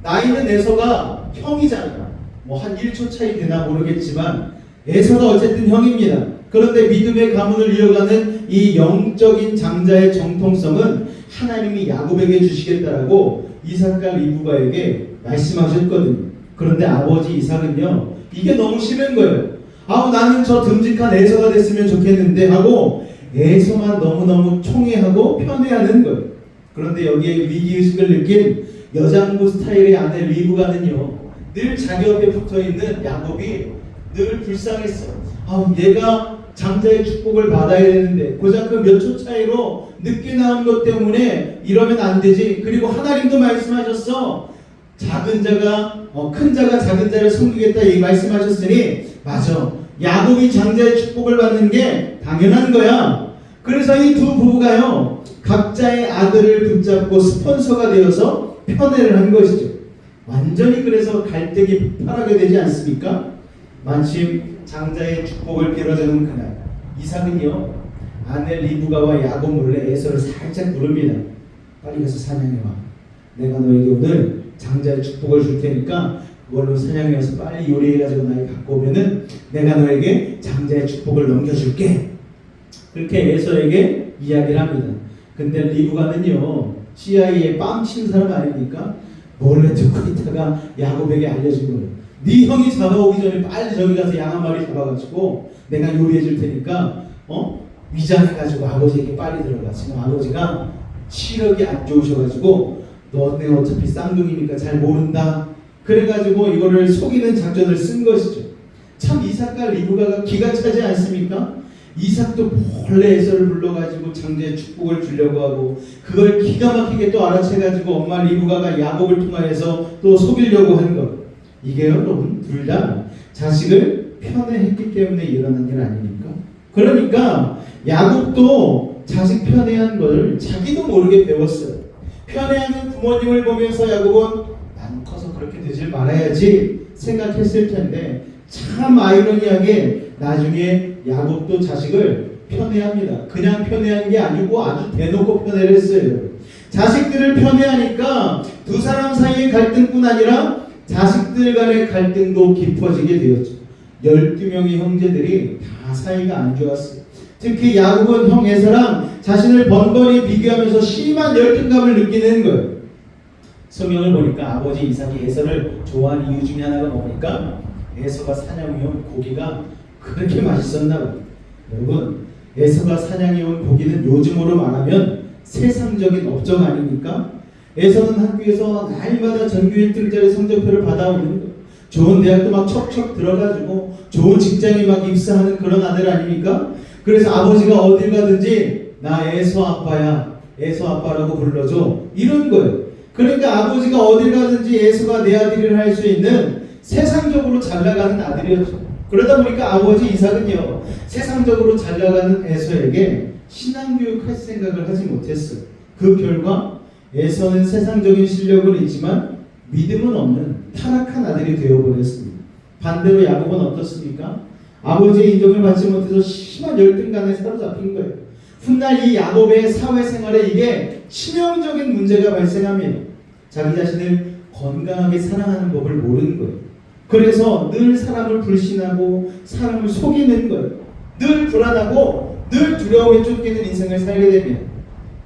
S1: 나이는 에서가 형이잖아. 뭐 한 1초 차이 되나 모르겠지만 에서가 어쨌든 형입니다. 그런데 믿음의 가문을 이어가는 이 영적인 장자의 정통성은 하나님이 야곱에게 주시겠다라고 이삭과 리브가에게 말씀하셨거든요. 그런데 아버지 이삭은요, 이게 너무 심한 거예요. 나는 저 듬직한 에서가 됐으면 좋겠는데 하고 에서만 너무너무 총애하고 편애하는 거예요. 그런데 여기에 위기의식을 느낀 여장부 스타일의 아내 리브가는요, 늘 자기 옆에 붙어있는 야곱이 늘 불쌍했어. 얘가 장자의 축복을 받아야 되는데 고작 그 몇 초 차이로 늦게 나온 것 때문에 이러면 안 되지. 그리고 하나님도 말씀하셨어. 작은 자가 큰 자가 작은 자를 섬기겠다 이 말씀하셨으니 맞아. 야곱이 장자의 축복을 받는 게 당연한 거야. 그래서 이 두 부부가요, 각자의 아들을 붙잡고 스폰서가 되어서 편애를 한 것이죠. 완전히 그래서 갈등이 폭발하게 되지 않습니까? 마침 장자의 축복을 빌어주는 그날, 이삭은요, 아내 리브가와 야곱 몰래 에서를 살짝 부릅니다. 빨리 가서 사냥해 와. 내가 너에게 오늘 장자의 축복을 줄 테니까 그걸로 사냥해 와서 빨리 요리해가지고 나에게 갖고 오면은 내가 너에게 장자의 축복을 넘겨줄게. 그렇게 에서에게 이야기를 합니다. 근데 리브가는요, CIA에 빵친 사람 아닙니까? 몰래 듣고 있다가 야곱에게 알려준 거예요. 네 형이 잡아오기 전에 빨리 저기 가서 양 한 마리 잡아가지고 내가 요리해 줄 테니까 위장해가지고 아버지에게 빨리 들어가. 지금 아버지가 시력이 안 좋으셔가지고 너네 어차피 쌍둥이니까 잘 모른다. 그래가지고 이거를 속이는 작전을 쓴 것이죠. 참 이삭과 리브가가 기가 차지 않습니까? 이삭도 몰래 에서를 불러가지고 장자의 축복을 주려고 하고 그걸 기가 막히게 또 알아채가지고 엄마 리브가가 야곱을 통하여서 또 속이려고 한 것. 이게 여러분 둘 다 자식을 편애했기 때문에 일어난 일 아닙니까? 그러니까 야곱도 자식 편애한 걸 자기도 모르게 배웠어요. 편애하는 부모님을 보면서 야곱은 난 커서 그렇게 되질 말아야지 생각했을 텐데 참 아이러니하게 나중에 야곱도 자식을 편애합니다. 그냥 편애한 게 아니고 아주 대놓고 편애를 했어요. 자식들을 편애하니까 두 사람 사이의 갈등뿐 아니라 자식들 간의 갈등도 깊어지게 되었죠. 12명의 형제들이 다 사이가 안 좋았어요. 특히 야곱은 형 에서랑 자신을 번번이 비교하면서 심한 열등감을 느끼는 거예요. 성경을 보니까 아버지 이삭이 에서를 좋아하는 이유 중에 하나가 뭡니까? 에서가 사냥해온 고기가 그렇게 맛있었나 봐요. 여러분, 에서가 사냥해온 고기는 요즘으로 말하면 세상적인 업적 아닙니까? 에서는 학교에서 날마다 전교 1등짜리 성적표를 받아오는 거예요. 좋은 대학도 막 척척 들어가지고 좋은 직장에 막 입사하는 그런 아들 아닙니까? 그래서 아버지가 어딜 가든지 나 에서 아빠야, 에서 아빠라고 불러줘, 이런 거예요. 그러니까 아버지가 어딜 가든지 에서가 내 아들을 할 수 있는 세상적으로 잘 나가는 아들이었죠. 그러다 보니까 아버지 이삭은요, 세상적으로 잘 나가는 에서에게 신앙교육할 생각을 하지 못했어요. 그 결과 에서는 세상적인 실력은 있지만 믿음은 없는 타락한 아들이 되어버렸습니다. 반대로 야곱은 어떻습니까? 아버지의 인정을 받지 못해서 심한 열등감에 사로잡힌 거예요. 훗날 이 야곱의 사회생활에 이게 치명적인 문제가 발생합니다. 자기 자신을 건강하게 사랑하는 법을 모르는 거예요. 그래서 늘 사람을 불신하고 사람을 속이는 거예요. 늘 불안하고 늘 두려움에 쫓기는 인생을 살게 됩니다.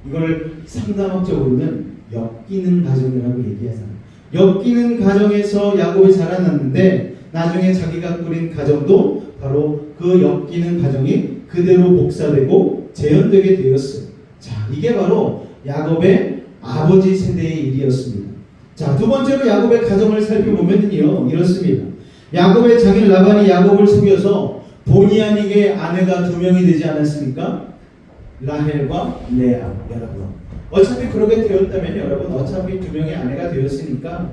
S1: 이걸 상담학적으로는 엮이는 가정이라고 얘기하잖아요. 엮이는 가정에서 야곱이 자라났는데 나중에 자기가 꾸린 가정도 바로 그 엮이는 가정이 그대로 복사되고 재현되게 되었어요. 자, 이게 바로 야곱의 아버지 세대의 일이었습니다. 자, 두 번째로 야곱의 가정을 살펴보면요, 이렇습니다. 야곱의 장인 라반이 야곱을 속여서 본의 아니게 아내가 2명이 되지 않았습니까? 라헬과 레아. 여러분, 어차피 그렇게 되었다면 여러분, 어차피 2명의 아내가 되었으니까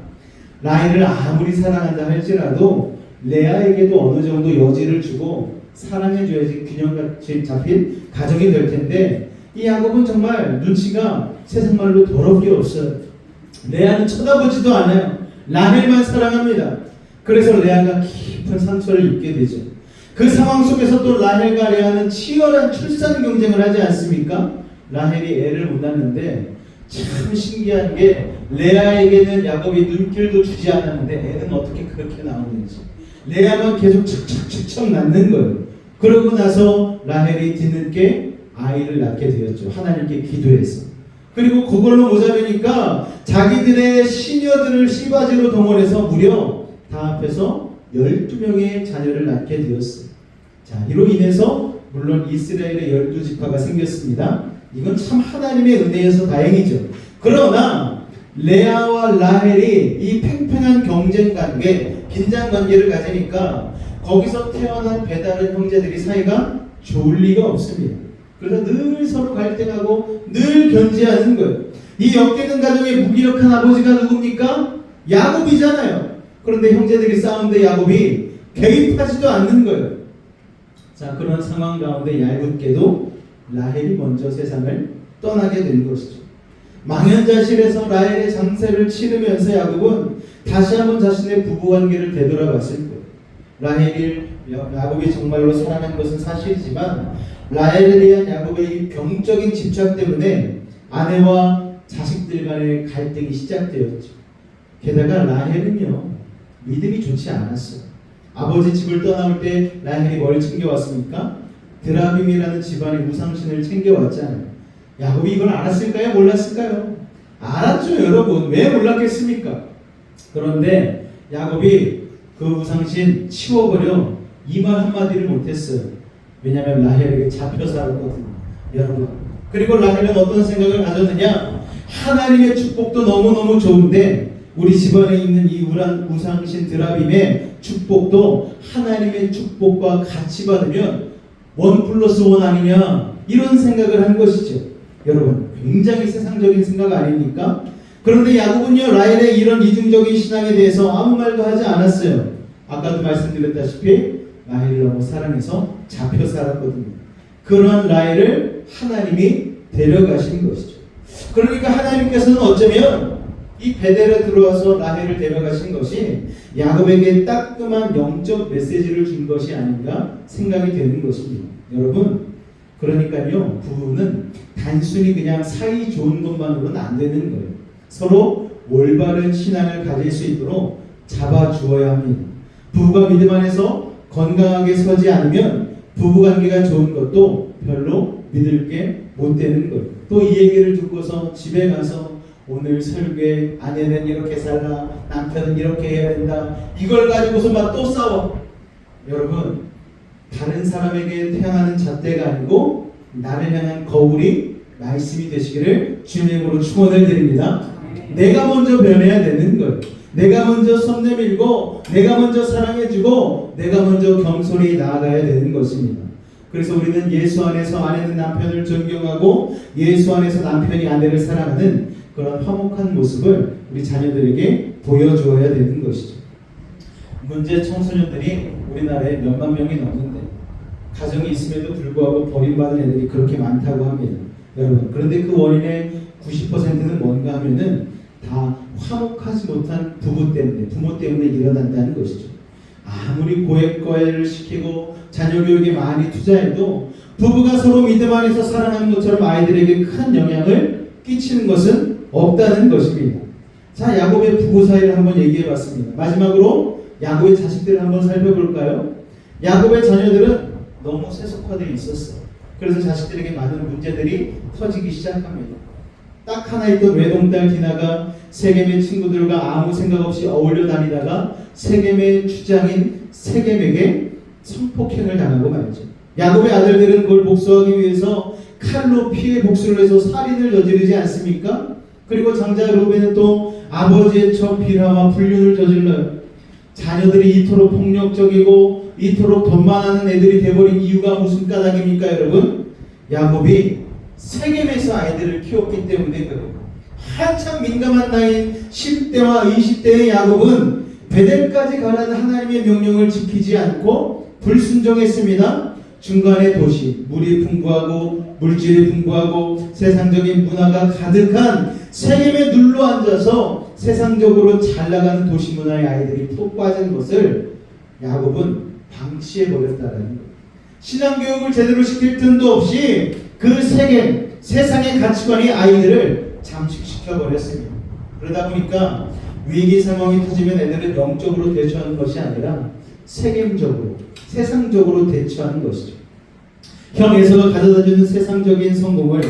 S1: 라헬을 아무리 사랑한다 할지라도 레아에게도 어느 정도 여지를 주고 사랑해줘야지 균형같이 잡힌 가정이 될 텐데, 이 야곱은 정말 눈치가 세상말로 더럽게 없어요. 레아는 쳐다보지도 않아요. 라헬만 사랑합니다. 그래서 레아가 깊은 상처를 입게 되죠. 그 상황 속에서 또 라헬과 레아는 치열한 출산 경쟁을 하지 않습니까? 라헬이 애를 못 낳는데 참 신기한 게 레아에게는 야곱이 눈길도 주지 않았는데 애는 어떻게 그렇게 나오는지. 레아만 계속 척척척척 낳는 거예요. 그러고 나서 라헬이 뒤늦게 아이를 낳게 되었죠. 하나님께 기도해서. 그리고 그걸로 모자라니까 자기들의 시녀들을 시바지로 동원해서 무려 다 합해서 12명의 자녀를 낳게 되었어요. 자, 이로 인해서 물론 이스라엘의 12지파가 생겼습니다. 이건 참 하나님의 은혜여서 다행이죠. 그러나 레아와 라헬이 이 팽팽한 경쟁 관계, 긴장 관계를 가지니까 거기서 태어난 배다른 형제들이 사이가 좋을 리가 없습니다. 그래서 늘 서로 갈등하고 늘 견제하는 거예요. 이 엮이는 가정의 무기력한 아버지가 누굽니까? 야곱이잖아요. 그런데 형제들이 싸우는데 야곱이 개입하지도 않는 거예요. 자, 그런 상황 가운데 얄궂게도 라헬이 먼저 세상을 떠나게 된 것이죠. 망연자실에서 라헬의 장세를 치르면서 야곱은 다시 한번 자신의 부부관계를 되돌아봤을 거예요. 라헬을 야곱이 정말로 사랑한 것은 사실이지만 라헬에 대한 야곱의 이 병적인 집착 때문에 아내와 자식들 간의 갈등이 시작되었죠. 게다가 라헬은요, 믿음이 좋지 않았어요. 아버지 집을 떠나올 때 라헬이 뭘 챙겨왔습니까? 드라빔이라는 집안의 우상신을 챙겨왔잖아요. 야곱이 이걸 알았을까요? 몰랐을까요? 알았죠, 여러분. 왜 몰랐겠습니까? 그런데 야곱이 그 우상신 치워버려 이 말 한마디를 못했어요. 왜냐하면 라헬에게 잡혀 살았거든요, 여러분. 그리고 라헬은 어떤 생각을 가졌느냐? 하나님의 축복도 너무너무 좋은데 우리 집안에 있는 이 우상신 드라빔의 축복도 하나님의 축복과 같이 받으면 1+1 아니냐, 이런 생각을 한 것이죠. 여러분, 굉장히 세상적인 생각 아닙니까? 그런데 야곱은요, 라헬의 이런 이중적인 신앙에 대해서 아무 말도 하지 않았어요. 아까도 말씀드렸다시피 라헬을 너무 사랑해서 잡혀 살았거든요. 그런 라헬을 하나님이 데려가신 것이죠. 그러니까 하나님께서는 어쩌면 이 베델에 들어와서 라헬을 데려가신 것이 야곱에게 따끔한 영적 메시지를 준 것이 아닌가 생각이 되는 것입니다. 여러분, 그러니까요, 부부는 단순히 그냥 사이 좋은 것만으로는 안 되는 거예요. 서로 올바른 신앙을 가질 수 있도록 잡아주어야 합니다. 부부가 믿음 안에서 건강하게 서지 않으면 부부관계가 좋은 것도 별로 믿을 게 못 되는 거예요. 또 이 얘기를 듣고서 집에 가서 오늘 설교에 아내는 이렇게 살라, 남편은 이렇게 해야 된다, 이걸 가지고서 막 또 싸워. 여러분, 다른 사람에게 향하는 잣대가 아니고 나를 향한 거울이 말씀이 되시기를 주님으로 축원을 드립니다. 내가 먼저 변해야 되는 거예요. 내가 먼저 손 내밀고 내가 먼저 사랑해주고 내가 먼저 겸손히 나아가야 되는 것입니다. 그래서 우리는 예수 안에서 아내는 남편을 존경하고 예수 안에서 남편이 아내를 사랑하는 그런 화목한 모습을 우리 자녀들에게 보여주어야 되는 것이죠. 문제 청소년들이 우리나라에 몇만 명이 넘는데 가정이 있음에도 불구하고 버림받은 애들이 그렇게 많다고 합니다. 여러분, 그런데 그 원인의 90%는 뭔가 하면은 다 화목하지 못한 부부 때문에, 부모 때문에 일어난다는 것이죠. 아무리 고액과외를 시키고 자녀 교육에 많이 투자해도 부부가 서로 믿음 안에서 사랑하는 것처럼 아이들에게 큰 영향을 끼치는 것은 없다는 것입니다. 자, 야곱의 부부 사이를 한번 얘기해 봤습니다. 마지막으로 야곱의 자식들을 한번 살펴볼까요? 야곱의 자녀들은 너무 세속화되어 있었어요. 그래서 자식들에게 많은 문제들이 터지기 시작합니다. 딱 하나 있던 외동딸 디나가 세겜의 친구들과 아무 생각 없이 어울려 다니다가 세겜의 주장인 세겜에게 성폭행을 당하고 말이죠. 야곱의 아들들은 그걸 복수하기 위해서 칼로 피해 복수를 해서 살인을 저지르지 않습니까? 그리고 장자 루벤은 또 아버지의 처 비하와 불륜을 저질러요. 자녀들이 이토록 폭력적이고 이토록 돈 많은 애들이 돼버린 이유가 무슨 까닭입니까, 여러분? 야곱이 세겜에서 아이들을 키웠기 때문에 그래요. 한참 민감한 나이인 10대와 20대의 야곱은 베델까지 가라는 하나님의 명령을 지키지 않고 불순종했습니다. 중간에 도시, 물이 풍부하고 물질이 풍부하고 세상적인 문화가 가득한 세겜에 눌러 앉아서 세상적으로 잘 나가는 도시 문화의 아이들이 푹 빠진 것을 야곱은 방치해 버렸다는 거예요. 신앙교육을 제대로 시킬 틈도 없이 그 세겜, 세상의 가치관이 아이들을 잠식시켜 버렸습니다. 그러다 보니까 위기 상황이 터지면 애들은 영적으로 대처하는 것이 아니라 세겜적으로, 세상적으로 대처하는 것이죠. 형 에서가 가져다주는 세상적인 성공을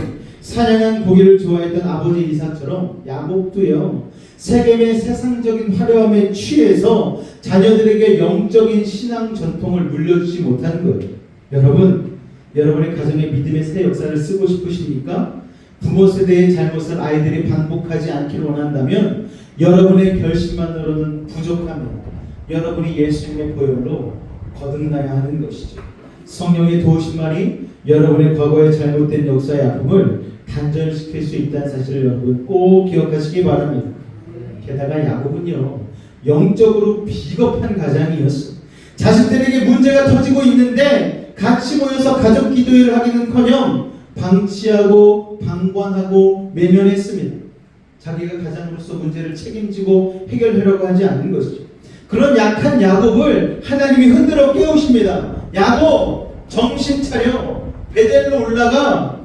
S1: 사냥한 고기를 좋아했던 아버지 이삭처럼 야곱도요, 세겜의 세상적인 화려함에 취해서 자녀들에게 영적인 신앙 전통을 물려주지 못하는 거예요. 여러분, 여러분의 가정에 믿음의 새 역사를 쓰고 싶으십니까? 부모 세대의 잘못을 아이들이 반복하지 않기를 원한다면 여러분의 결심만으로는 부족합니다. 여러분이 예수님의 보혈로 거듭나야 하는 것이죠. 성령의 도우심만이 여러분의 과거의 잘못된 역사의 아픔을 단절시킬 수 있다는 사실을 여러분 꼭 기억하시기 바랍니다. 게다가 야곱은요, 영적으로 비겁한 가장이었어요. 자식들에게 문제가 터지고 있는데 같이 모여서 가족 기도회를 하기는커녕 방치하고 방관하고 외면했습니다. 자기가 가장으로서 문제를 책임지고 해결하려고 하지 않는 것이죠. 그런 약한 야곱을 하나님이 흔들어 깨우십니다. 야곱, 정신 차려. 베델로 올라가.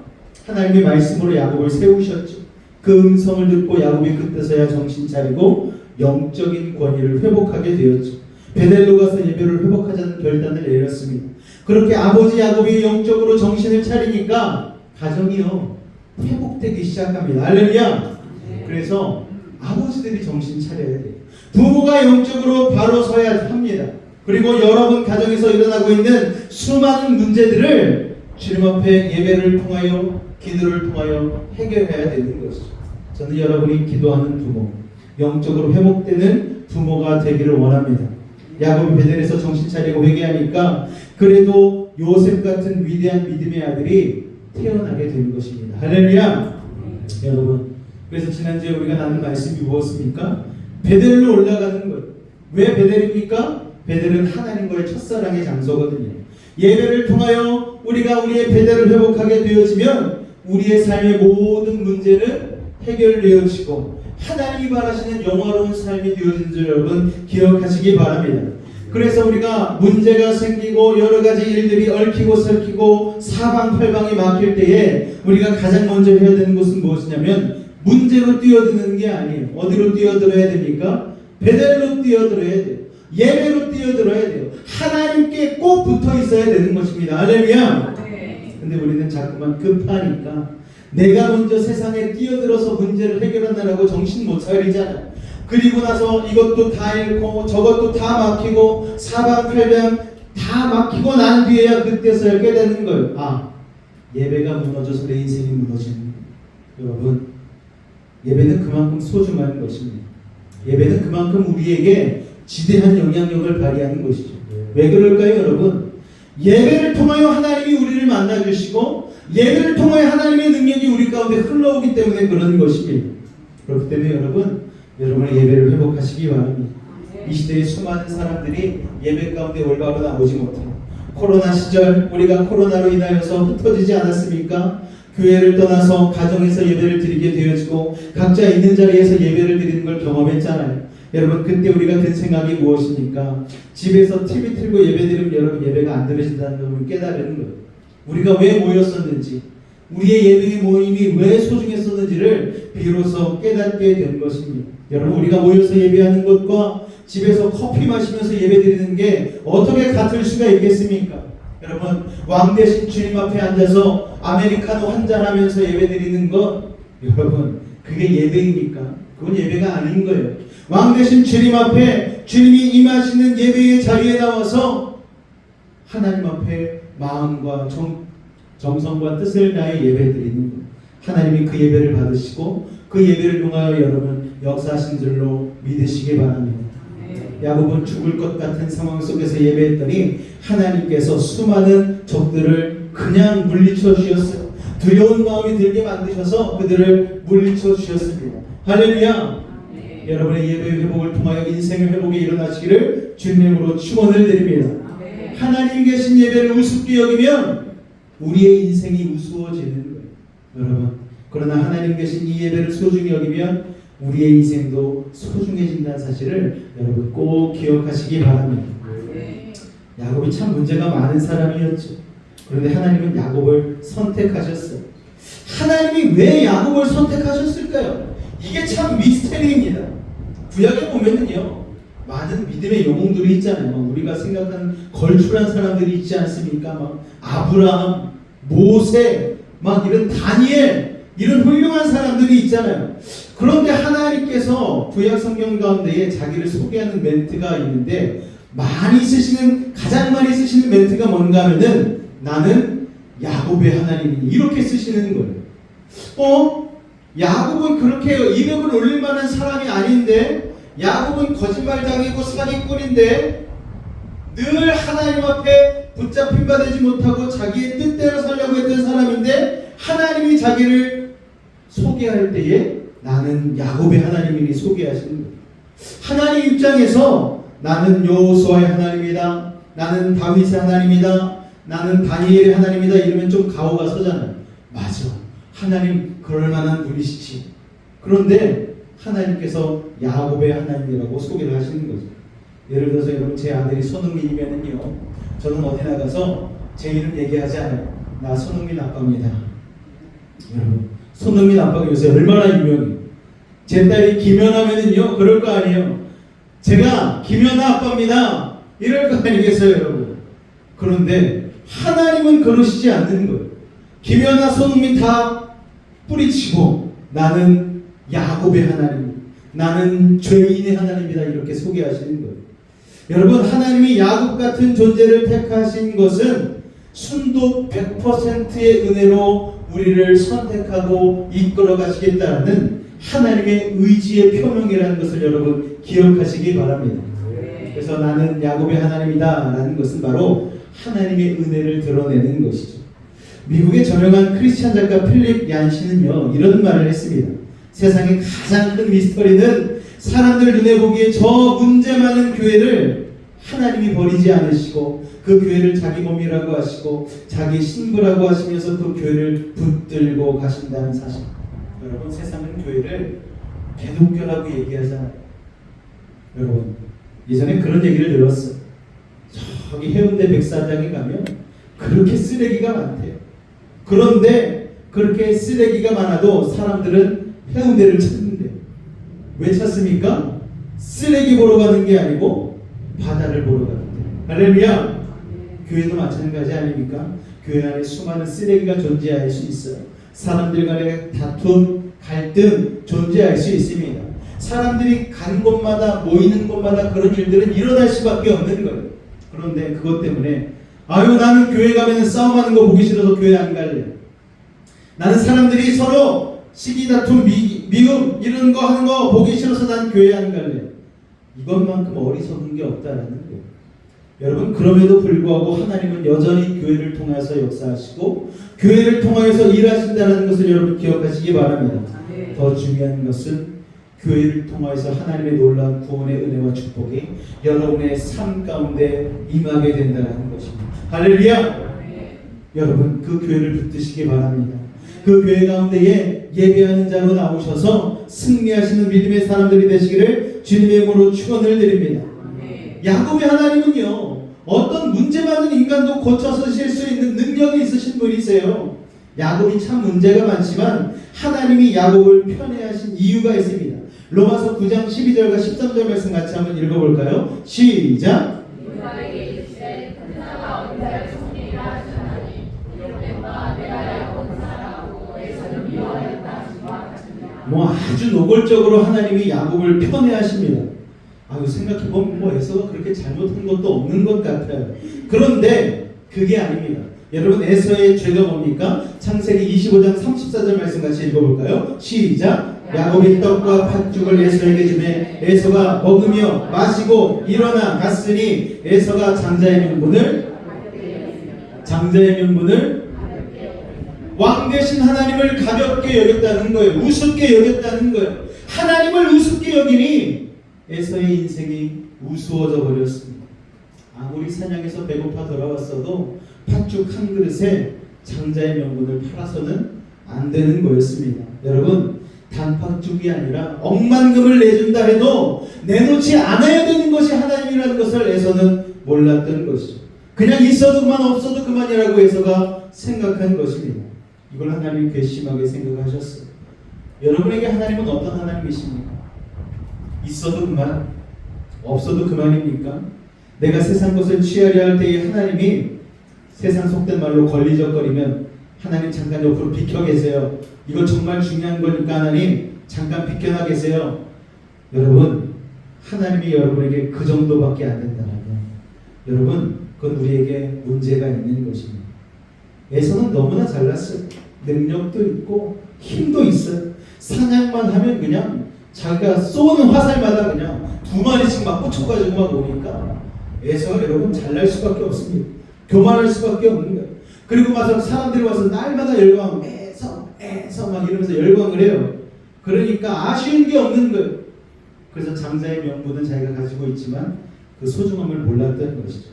S1: 하나님의 말씀으로 야곱을 세우셨죠. 그 음성을 듣고 야곱이 그때서야 정신 차리고 영적인 권위를 회복하게 되었죠. 베델로 가서 예배를 회복하자는 결단을 내렸습니다. 그렇게 아버지 야곱이 영적으로 정신을 차리니까 가정이요, 회복되기 시작합니다. 할렐루야. 그래서 아버지들이 정신 차려야 돼요. 부모가 영적으로 바로 서야 합니다. 그리고 여러분 가정에서 일어나고 있는 수많은 문제들을 주님 앞에 예배를 통하여 기도를 통하여 해결해야 되는 것이죠. 저는 여러분이 기도하는 부모, 영적으로 회복되는 부모가 되기를 원합니다. 야곱이 베델에서 정신 차리고 회개하니까 그래도 요셉 같은 위대한 믿음의 아들이 태어나게 된 것입니다. 할렐루야. 여러분, 그래서 지난주에 우리가 나눈 말씀이 무엇입니까? 베델로 올라가는 것. 왜 베델입니까? 베델은 하나님과의 첫사랑의 장소거든요. 예배를 통하여 우리가 우리의 베델을 회복하게 되어지면 우리의 삶의 모든 문제는 해결되어지고 하나님이 바라시는 영화로운 삶이 되어진 줄 여러분 기억하시기 바랍니다. 그래서 우리가 문제가 생기고 여러 가지 일들이 얽히고 설키고 사방팔방이 막힐 때에 우리가 가장 먼저 해야 되는 것은 무엇이냐면 문제로 뛰어드는 게 아니에요. 어디로 뛰어들어야 됩니까? 베델로 뛰어들어야 돼요. 예배로 뛰어들어야 돼요. 하나님께 꼭 붙어 있어야 되는 것입니다. 할렐루야. 근데 우리는 자꾸만 급하니까 내가 먼저 세상에 뛰어들어서 문제를 해결하느라고 정신 못 차리잖아요. 그리고 나서 이것도 다 잃고 저것도 다 막히고 사방팔방 다 막히고 난 뒤에야 그때서야 깨닫는 거예요. 아, 예배가 무너져서 내 인생이 무너지는 거예요. 여러분, 예배는 그만큼 소중한 것입니다. 예배는 그만큼 우리에게 지대한 영향력을 발휘하는 것이죠. 왜 그럴까요, 여러분? 예배를 통하여 하나님이 우리를 만나주시고 예배를 통하여 하나님의 능력이 우리 가운데 흘러오기 때문에 그런 것입니다. 그렇기 때문에 여러분의 예배를 회복하시기 바랍니다. 이 시대의 수많은 사람들이 예배 가운데 올바로 나오지 못해요. 코로나 시절 우리가 코로나로 인하여서 흩어지지 않았습니까? 교회를 떠나서 가정에서 예배를 드리게 되어지고 각자 있는 자리에서 예배를 드리는 걸 경험했잖아요. 여러분, 그때 우리가 든 생각이 무엇입니까? 집에서 TV 틀고 예배 드리면 여러분 예배가 안 들어진다는 걸 깨달는 거예요. 우리가 왜 모였었는지, 우리의 예배의 모임이 왜 소중했었는지를 비로소 깨닫게 된 것입니다. 여러분, 우리가 모여서 예배하는 것과 집에서 커피 마시면서 예배 드리는 게 어떻게 같을 수가 있겠습니까? 여러분, 왕 대신 주님 앞에 앉아서 아메리카노 한잔 하면서 예배 드리는 것 여러분, 그게 예배입니까? 그건 예배가 아닌 거예요. 왕 되신 주님 앞에 주님이 임하시는 예배의 자리에 나와서 하나님 앞에 마음과 정성과 뜻을 다해 예배드리는 거예요. 하나님이 그 예배를 받으시고 그 예배를 통하여 여러분 역사하신 줄로 믿으시기 바랍니다. 야곱은 죽을 것 같은 상황 속에서 예배했더니 하나님께서 수많은 적들을 그냥 물리쳐 주셨어요. 두려운 마음이 들게 만드셔서 그들을 물리쳐 주셨습니다. 할렐루야. 여러분의 예배 회복을 통하여 인생의 회복이 일어나시기를 주님으로 축원을 드립니다. 하나님 계신 예배를 우습게 여기면 우리의 인생이 우스워지는 거예요. 여러분, 그러나 하나님 계신 이 예배를 소중히 여기면 우리의 인생도 소중해진다는 사실을 여러분 꼭 기억하시기 바랍니다. 야곱이 참 문제가 많은 사람이었죠. 그런데 하나님은 야곱을 선택하셨어요. 하나님이 왜 야곱을 선택하셨을까요? 이게 참 미스테리입니다. 구약에 보면은요, 많은 믿음의 영웅들이 있잖아요. 우리가 생각하는 걸출한 사람들이 있지 않습니까? 막 아브라함, 모세, 막 이런 다니엘, 이런 훌륭한 사람들이 있잖아요. 그런데 하나님께서 구약 성경 가운데에 자기를 소개하는 멘트가 있는데 가장 많이 쓰시는 멘트가 뭔가 하면은 나는 야곱의 하나님이니 이렇게 쓰시는 거예요. 야곱은 그렇게 이름을 올릴 만한 사람이 아닌데, 야곱은 거짓말장이고 사기꾼인데 늘 하나님 앞에 붙잡힌 바 되지 못하고 자기의 뜻대로 살려고 했던 사람인데 하나님이 자기를 소개할 때에 나는 야곱의 하나님이니 소개하시는 거예요. 하나님 입장에서 나는 여호수아의 하나님이다, 나는 다윗의 하나님이다, 나는 다니엘의 하나님이다 이러면 좀 가오가 서잖아요. 맞아, 하나님 그럴 만한 분이시지. 그런데 하나님께서 야곱의 하나님이라고 소개를 하시는 거죠. 예를 들어서 여러분, 제 아들이 손흥민이면은요, 저는 어디 나가서 제 이름 얘기하지 않아요. 나 손흥민 아빠입니다. 여러분, 손흥민 아빠가 요새 얼마나 유명해요. 제 딸이 김연아면은요, 그럴 거 아니에요. 제가 김연아 아빠입니다 이럴 거 아니겠어요, 여러분. 그런데 하나님은 그러시지 않는 거예요. 김연아, 손흥민 다 뿌리치고 나는 야곱의 하나님, 나는 죄인의 하나님이다 이렇게 소개하시는 거예요. 여러분, 하나님이 야곱 같은 존재를 택하신 것은 순도 100%의 은혜로 우리를 선택하고 이끌어 가시겠다는 하나님의 의지의 표명이라는 것을 여러분 기억하시기 바랍니다. 그래서 나는 야곱의 하나님이다 라는 것은 바로 하나님의 은혜를 드러내는 것이죠. 미국의 저명한 크리스찬 작가 필립 얀시는요, 이런 말을 했습니다. 세상의 가장 큰 미스터리는 사람들 눈에 보기에 저 문제 많은 교회를 하나님이 버리지 않으시고 그 교회를 자기 몸이라고 하시고 자기 신부라고 하시면서 그 교회를 붙들고 가신다는 사실. 여러분, 세상은 교회를 개독교라고 얘기하잖아요. 여러분, 예전에 그런 얘기를 들었어요. 저기 해운대 백사장에 가면 그렇게 쓰레기가 많대요. 그런데 그렇게 쓰레기가 많아도 사람들은 해운대를 찾는데요. 왜 찾습니까? 쓰레기 보러 가는 게 아니고 바다를 보러 가는데. 할렐루야. 교회도 마찬가지 아닙니까? 교회 안에 수많은 쓰레기가 존재할 수 있어요. 사람들 간의 다툼, 갈등 존재할 수 있습니다. 사람들이 가는 곳마다, 모이는 곳마다 그런 일들은 일어날 수밖에 없는 거예요. 그런데 그것 때문에 나는 교회 가면 싸움하는 거 보기 싫어서 교회 안 갈래. 나는 사람들이 서로 시기 다툼, 미움 이런 거 하는 거 보기 싫어서 난 교회 안 갈래. 이것만큼 어리석은 게 없다라는 거예요. 여러분, 그럼에도 불구하고 하나님은 여전히 교회를 통해서 역사하시고 교회를 통해서 일하신다는 것을 여러분 기억하시기 바랍니다. 더 중요한 것은 교회를 통해서 하나님의 놀라운 구원의 은혜와 축복이 여러분의 삶 가운데 임하게 된다는 것입니다. 할렐루야. 여러분, 그 교회를 붙드시기 바랍니다. 그 교회 가운데에 예배하는 자로 나오셔서 승리하시는 믿음의 사람들이 되시기를 주님의 이름으로 축원을 드립니다. 야곱의 하나님은요, 어떤 문제 많은 인간도 고쳐 쓰실 수 있는 능력이 있으신 분이세요. 야곱이 참 문제가 많지만 하나님이 야곱을 편애하신 이유가 있습니다. 로마서 9장 12절과 13절 말씀 같이 한번 읽어볼까요? 시작. 뭐 아주 노골적으로 하나님이 야곱을 편애하십니다. 아유, 생각해보면 뭐 에서가 그렇게 잘못한 것도 없는 것 같아요. 그런데 그게 아닙니다. 여러분, 에서의 죄가 뭡니까? 창세기 25장 34절 말씀 같이 읽어볼까요? 시작. 야곱이 떡과 팥죽을 에서에게 주매 에서가 먹으며 마시고 일어나 갔으니 에서가 장자의 명분을 왕 대신 하나님을 가볍게 여겼다는 거예요. 우습게 여겼다는 거예요. 하나님을 우습게 여기니 에서의 인생이 우스워져 버렸습니다. 아무리 사냥에서 배고파 돌아왔어도 팥죽 한 그릇에 장자의 명분을 팔아서는 안 되는 거였습니다. 여러분, 단팥죽이 아니라 억만금을 내준다 해도 내놓지 않아야 되는 것이 하나님이라는 것을 에서는 몰랐던 것이죠. 그냥 있어도 그만 없어도 그만이라고 에서가 생각한 것입니다. 이걸 하나님이 괘씸하게 생각하셨어요. 여러분에게 하나님은 어떤 하나님이십니까? 있어도 그만, 없어도 그만입니까? 내가 세상 것을 취하려 할 때에 하나님이 세상 속된 말로 걸리적거리면 하나님 잠깐 옆으로 비켜 계세요. 이거 정말 중요한 거니까 하나님 잠깐 비켜나 계세요. 여러분, 하나님이 여러분에게 그 정도밖에 안 된다면 여러분, 그건 우리에게 문제가 있는 것입니다. 에서는 너무나 잘났어요. 능력도 있고 힘도 있어요. 사냥만 하면 그냥 자기가 쏘는 화살마다 그냥 2마리씩 막 꽂혀가지고 막 오니까 에서가 여러분 잘날 수밖에 없습니다. 교만할 수밖에 없는 거예요. 그리고 와서 사람들이 와서 날마다 열광, 에서 막 이러면서 열광을 해요. 그러니까 아쉬운 게 없는 거예요. 그래서 장자의 명분은 자기가 가지고 있지만 그 소중함을 몰랐던 것이죠.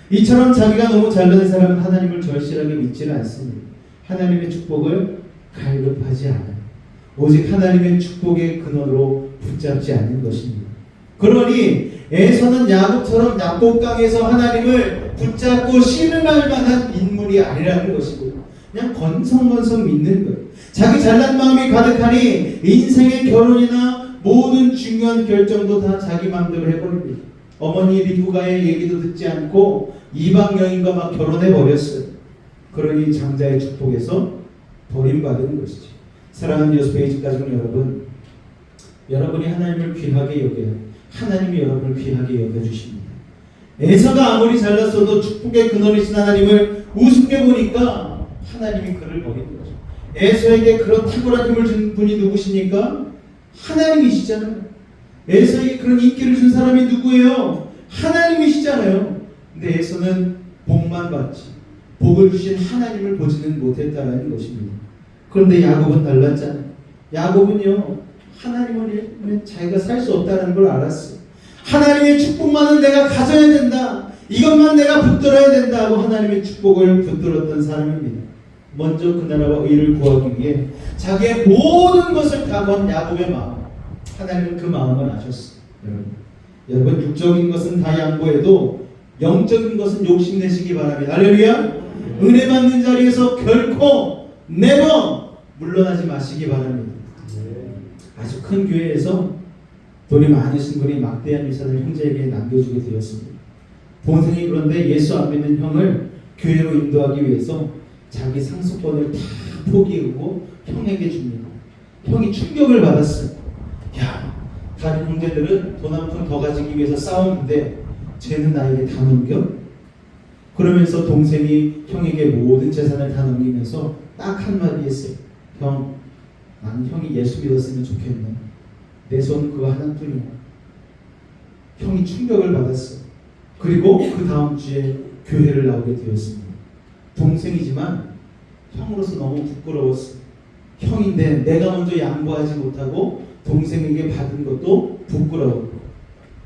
S1: 이처럼 자기가 너무 잘난 사람은 하나님을 절실하게 믿지는 않습니다. 하나님의 축복을 갈급하지 않아요. 오직 하나님의 축복의 근원으로 붙잡지 않는 것입니다. 그러니 에서는 야곱처럼 야곱강에서 하나님을 붙잡고 신음할 만한 인물이 아니라는 것이고 그냥 건성건성 믿는 거예요. 자기 잘난 마음이 가득하니 인생의 결혼이나 모든 중요한 결정도 다 자기 마음대로 해버립니다. 어머니 리브가의 얘기도 듣지 않고 이방 여인과 막 결혼해버렸어요. 그러니 장자의 축복에서 버림받은 것이죠. 사랑하는 여수페이지 가족 여러분, 여러분이 하나님을 귀하게 여겨요. 하나님이 여러분을 귀하게 여겨주십니다. 에서가 아무리 잘났어도 축복의 근원이신 하나님을 우습게 보니까 하나님이 그를 버리는 거죠. 에서에게 그런 탁월한 힘을 준 분이 누구십니까? 하나님이시잖아요. 에서에게 그런 인기를 준 사람이 누구예요? 하나님이시잖아요. 근데 에서는 복만 받지 복을 주신 하나님을 보지는 못했다는 것입니다. 그런데 야곱은 달랐잖아요. 야곱은요, 하나님을 자기가 살 수 없다는 걸 알았어요. 하나님의 축복만은 내가 가져야 된다. 이것만 내가 붙들어야 된다고 하나님의 축복을 붙들었던 사람입니다. 먼저 그 나라와 의를 구하기 위해 자기의 모든 것을 다 건 야곱의 마음. 하나님은 그 마음을 아셨어요. 여러분, 육적인 것은 다 양보해도 영적인 것은 욕심내시기 바랍니다. 할렐루야. 은혜 받는 자리에서 결코 never 물러나지 마시기 바랍니다. 아주 큰 교회에서 돈이 많으신 분이 막대한 유산을 형제에게 남겨주게 되었습니다. 동생이 그런데 예수 안 믿는 형을 교회로 인도하기 위해서 자기 상속권을 다 포기하고 형에게 줍니다. 형이 충격을 받았어요. 야, 다른 형제들은 돈 한 푼 더 가지기 위해서 싸우는데 쟤는 나에게 다 넘겨? 그러면서 동생이 형에게 모든 재산을 다 넘기면서 딱 한마디 했어요. 형, 나는 형이 예수 믿었으면 좋겠네. 내 손은 그거 하나뿐이야. 형이 충격을 받았어. 그리고 그 다음 주에 교회를 나오게 되었습니다. 동생이지만 형으로서 너무 부끄러웠어. 형인데 내가 먼저 양보하지 못하고 동생에게 받은 것도 부끄러웠고,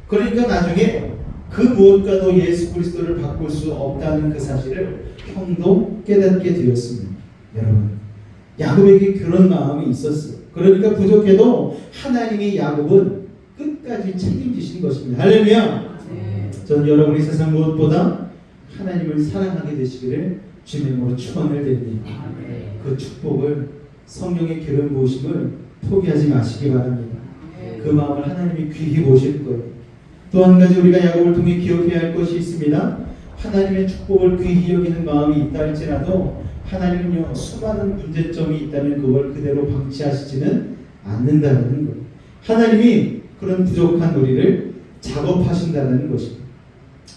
S1: 그러니까 나중에 그 무엇과도 예수 그리스도를 바꿀 수 없다는 그 사실을 형도 깨닫게 되었습니다. 여러분, 야곱에게 그런 마음이 있었어요. 그러니까 부족해도 하나님이 야곱은 끝까지 책임지신 것입니다. 할렐루야. 저는 여러분이 세상 무엇보다 하나님을 사랑하게 되시기를 주님의 이름으로 축원을 드립니다. 그 축복을, 성령의 기름 부으심을 포기하지 마시기 바랍니다. 그 마음을 하나님이 귀히 보실 거예요. 또 한 가지 우리가 야곱을 통해 기억해야 할 것이 있습니다. 하나님의 축복을 귀히 여기는 마음이 있다 할지라도 하나님은요, 수많은 문제점이 있다면 그걸 그대로 방치하시지는 않는다는 거예요. 하나님이 그런 부족한 우리를 작업하신다는 것입니다.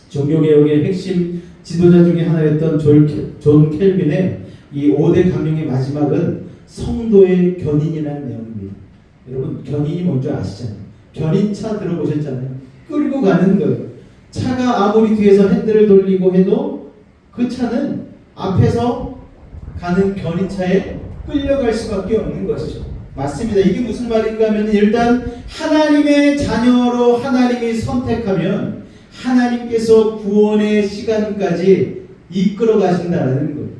S1: 종교개혁의 핵심 지도자 중에 하나였던 존 켈빈의 이 5대 강령의 마지막은 성도의 견인이라는 내용입니다. 여러분, 견인이 뭔지 아시잖아요. 견인차 들어보셨잖아요. 끌고 가는 거예요. 차가 아무리 뒤에서 핸들을 돌리고 해도 그 차는 앞에서 가는 견인차에 끌려갈 수밖에 없는 것이죠. 맞습니다. 이게 무슨 말인가 하면 일단 하나님의 자녀로 하나님이 선택하면 하나님께서 구원의 시간까지 이끌어 가신다는 거예요.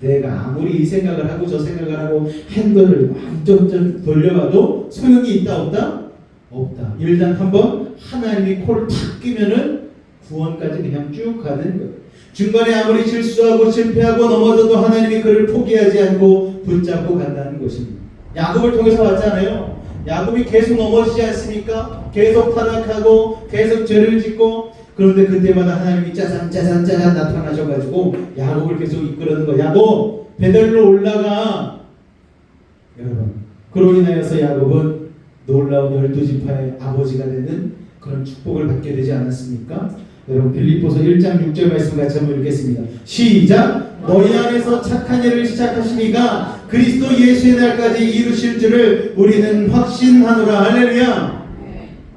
S1: 내가 아무리 이 생각을 하고 저 생각을 하고 핸들을 막 좀 돌려봐도 소용이 있다 없다? 없다. 일단 한번 하나님이 코를 탁 끼면은 구원까지 그냥 쭉 가는 거예요. 중간에 아무리 실수하고 실패하고 넘어져도 하나님이 그를 포기하지 않고 붙잡고 간다는 것입니다. 야곱을 통해서 봤잖아요. 야곱이 계속 넘어지지 않습니까? 계속 타락하고 계속 죄를 짓고, 그런데 그때마다 하나님이 짜잔 나타나셔가지고 야곱을 계속 이끌어는 거예요. 야곱, 베델로 올라가. 여러분, 그로 인하여서 야곱은 놀라운 12지파의 아버지가 되는 그런 축복을 받게 되지 않았습니까? 여러분, 빌립보서 1장 6절 말씀 같이 한번 읽겠습니다. 시작! 너희 안에서 착한 일을 시작하시니가 그리스도 예수의 날까지 이루실 줄을 우리는 확신하노라. 할렐루야!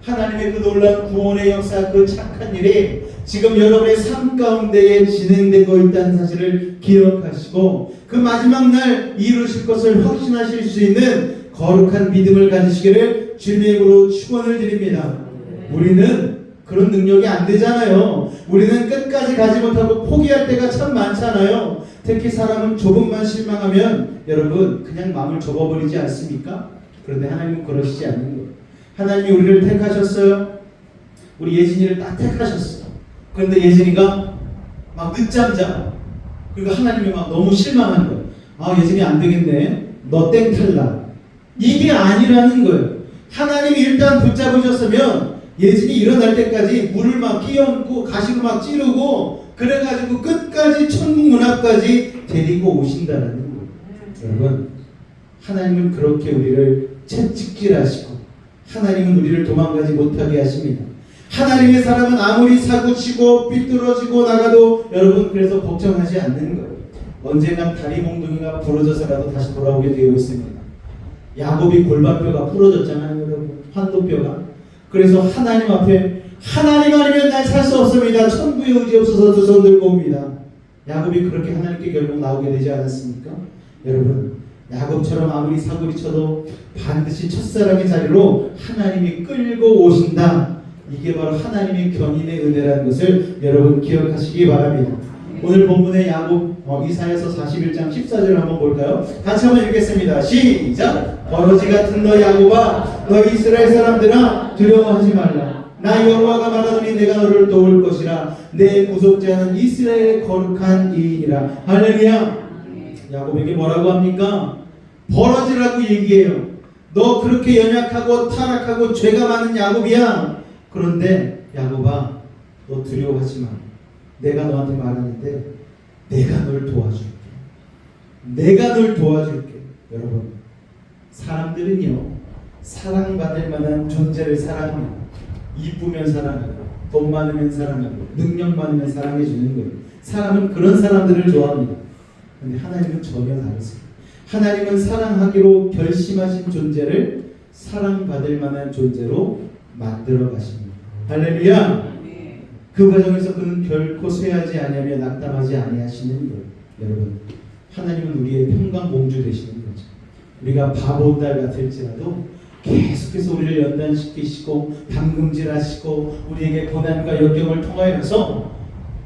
S1: 하나님의 그 놀라운 구원의 역사, 그 착한 일이 지금 여러분의 삶 가운데에 진행되고 있다는 사실을 기억하시고 그 마지막 날 이루실 것을 확신하실 수 있는 거룩한 믿음을 가지시기를 주님의 이름으로 축원을 드립니다. 우리는 그런 능력이 안 되잖아요. 우리는 끝까지 가지 못하고 포기할 때가 참 많잖아요. 특히 사람은 조금만 실망하면 여러분 그냥 마음을 접어버리지 않습니까? 그런데 하나님은 그러시지 않는 거예요. 하나님이 우리를 택하셨어요. 우리 예진이를 딱 택하셨어요. 그런데 예진이가 막 늦잠 자. 그리고 하나님이 막 너무 실망한 거예요. 아, 예진이 안 되겠네. 너 땡 탈락. 이게 아니라는 거예요. 하나님이 일단 붙잡으셨으면 예진이 일어날 때까지 물을 막 끼얹고 가시로 막 찌르고 그래가지고 끝까지 천국 문 앞까지 데리고 오신다는 거예요. 여러분, 하나님은 그렇게 우리를 채찍질하시고 하나님은 우리를 도망가지 못하게 하십니다. 하나님의 사람은 아무리 사고치고 삐뚤어지고 나가도 여러분 그래서 걱정하지 않는 거예요. 언젠간 다리 몽둥이가 부러져서라도 다시 돌아오게 되어 있습니다. 야곱이 골반뼈가 부러졌잖아요, 여러분. 환도뼈가. 그래서 하나님 앞에 하나님 아니면 날 살 수 없습니다. 천부의 의지 없어서 두 손 들고 옵니다. 야곱이 그렇게 하나님께 결국 나오게 되지 않았습니까? 여러분, 야곱처럼 아무리 사고리 쳐도 반드시 첫사랑의 자리로 하나님이 끌고 오신다. 이게 바로 하나님의 견인의 은혜라는 것을 여러분 기억하시기 바랍니다. 오늘 본문의 야곱 이사야서 41장 14절 한번 볼까요? 같이 한번 읽겠습니다. 시작! 버러지 같은 너 야곱아, 너 이스라엘 사람들아, 두려워하지 말라. 나 여호와가 말하노니 내가 너를 도울 것이라. 내 구속자는 이스라엘의 거룩한 이인이라. 할렐루야. 야곱에게 뭐라고 합니까? 버러지라고 얘기해요. 너 그렇게 연약하고 타락하고 죄가 많은 야곱이야. 그런데 야곱아, 너 두려워하지 마. 내가 너한테 말하는데 내가 널 도와줄게. 내가 널 도와줄게. 여러분, 사람들은요, 사랑받을 만한 존재를 사랑해요. 이쁘면 사랑하고, 돈 많으면 사랑하고, 능력 많으면 사랑해 주는 거예요. 사람은 그런 사람들을 좋아합니다. 그런데 하나님은 전혀 다르세요. 하나님은 사랑하기로 결심하신 존재를 사랑받을 만한 존재로 만들어 가십니다. 할렐루야. 그 과정에서 그는 결코 쇠하지 아니하며 낙담하지 아니하시는 거예요. 여러분, 하나님은 우리의 평강공주 되시는 거죠. 우리가 바보딸 같을지라도 계속해서 우리를 연단시키시고 담금질하시고 우리에게 고난과 역경을 통하여서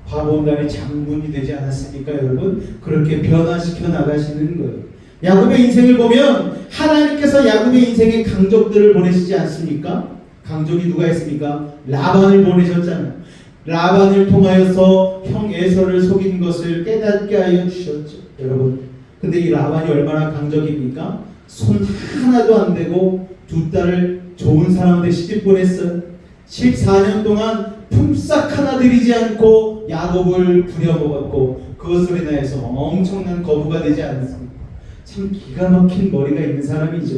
S1: 바보딸의 장군이 되지 않았습니까, 여러분? 그렇게 변화시켜 나가시는 거예요. 야곱의 인생을 보면 하나님께서 야곱의 인생에 강족들을 보내시지 않습니까? 강족이 누가 있습니까? 라반을 보내셨잖아요. 라반을 통하여서 형 에서를 속인 것을 깨닫게 하여 주셨죠. 여러분, 근데 이 라반이 얼마나 강적입니까? 손 하나도 안 대고 두 딸을 좋은 사람한테 시집 보냈어요. 14년 동안 품삯 하나 드리지 않고 야곱을 부려먹었고 그것으로 인하여서 엄청난 거부가 되지 않았습니까? 참 기가 막힌 머리가 있는 사람이죠.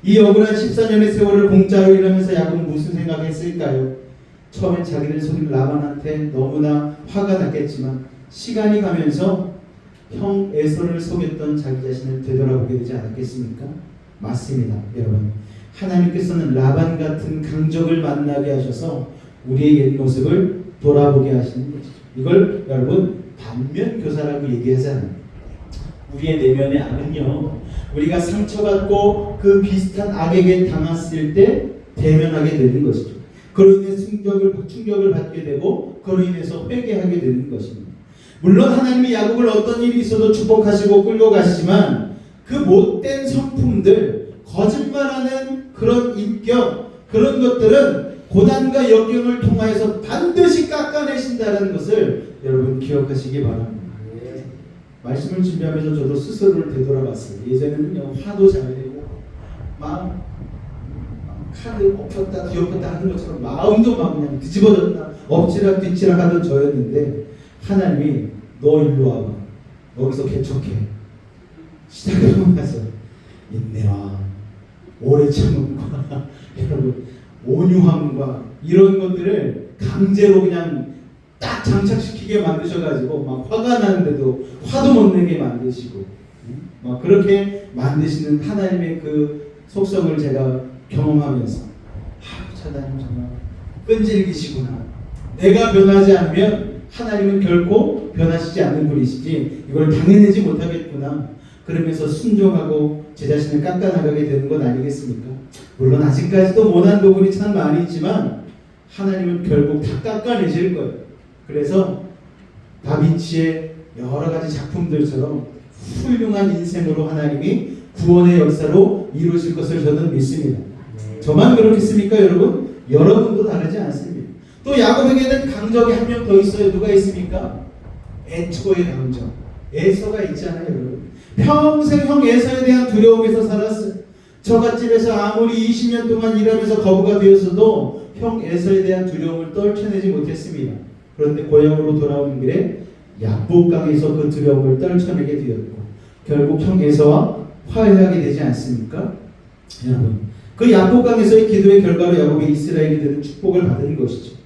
S1: 이 억울한 14년의 세월을 공짜로 일하면서 야곱은 무슨 생각했을까요? 처음엔 자기를 속인 라반한테 너무나 화가 났겠지만 시간이 가면서 형 에서를 속였던 자기 자신을 되돌아보게 되지 않았겠습니까? 맞습니다, 여러분. 하나님께서는 라반 같은 강적을 만나게 하셔서 우리의 옛 모습을 돌아보게 하시는 것이죠. 이걸 여러분 반면교사라고 얘기하잖아요. 우리의 내면의 악은요, 우리가 상처받고 그 비슷한 악에게 당했을 때 대면하게 되는 것이죠. 그로 인해 충격을 받게 되고 그로 인해서 회개하게 되는 것입니다. 물론 하나님이 야곱을 어떤 일이 있어도 축복하시고 끌고 가시지만 그 못된 성품들, 거짓말하는 그런 인격, 그런 것들은 고난과 역경을 통하여서 반드시 깎아내신다는 것을 여러분 기억하시기 바랍니다. 말씀을 준비하면서 저도 스스로를 되돌아봤어요. 예전에는요, 화도 잘 내고 막 카드 엎었다 뒤엎었다 하는 것처럼 마음도 막 그냥 뒤집어졌다 엎치락 뒤치락 하던 저였는데 하나님이 너 일로 와봐, 여기서 개척해, 시작하고 나서 인내와 오래 참음과 여러분 온유함과 이런 것들을 강제로 그냥 딱 장착시키게 만드셔가지고 막 화가 나는데도 화도 못 내게 만드시고 막 그렇게 만드시는 하나님의 그 속성을 제가 경험하면서 하나님 정말 끈질기시구나. 내가 변하지 않으면 하나님은 결코 변하시지 않는 분이시지 이걸 당해내지 못하겠구나. 그러면서 순종하고 제 자신을 깎아나가게 되는 건 아니겠습니까? 물론 아직까지도 모난 부분이 참 많이 있지만 하나님은 결국 다 깎아내실 거예요. 그래서 다빈치의 여러 가지 작품들처럼 훌륭한 인생으로 하나님이 구원의 역사로 이루실 것을 저는 믿습니다. 저만 그렇겠습니까, 여러분? 여러분도 다르지 않습니다. 또 야곱에게는 강적이 한 명 더 있어요. 누가 있습니까? 애초의 강적. 에서가 있잖아요, 여러분. 평생 형 에서에 대한 두려움에서 살았어요. 처갓집에서 아무리 20년 동안 일하면서 거부가 되었어도 형 에서에 대한 두려움을 떨쳐내지 못했습니다. 그런데 고향으로 돌아오는 길에 야복강에서 그 두려움을 떨쳐내게 되었고 결국 형 에서와 화해하게 되지 않습니까? 여러분, 그 야복강에서의 기도의 결과로 야곱이 이스라엘이 되는 축복을 받은 것이죠.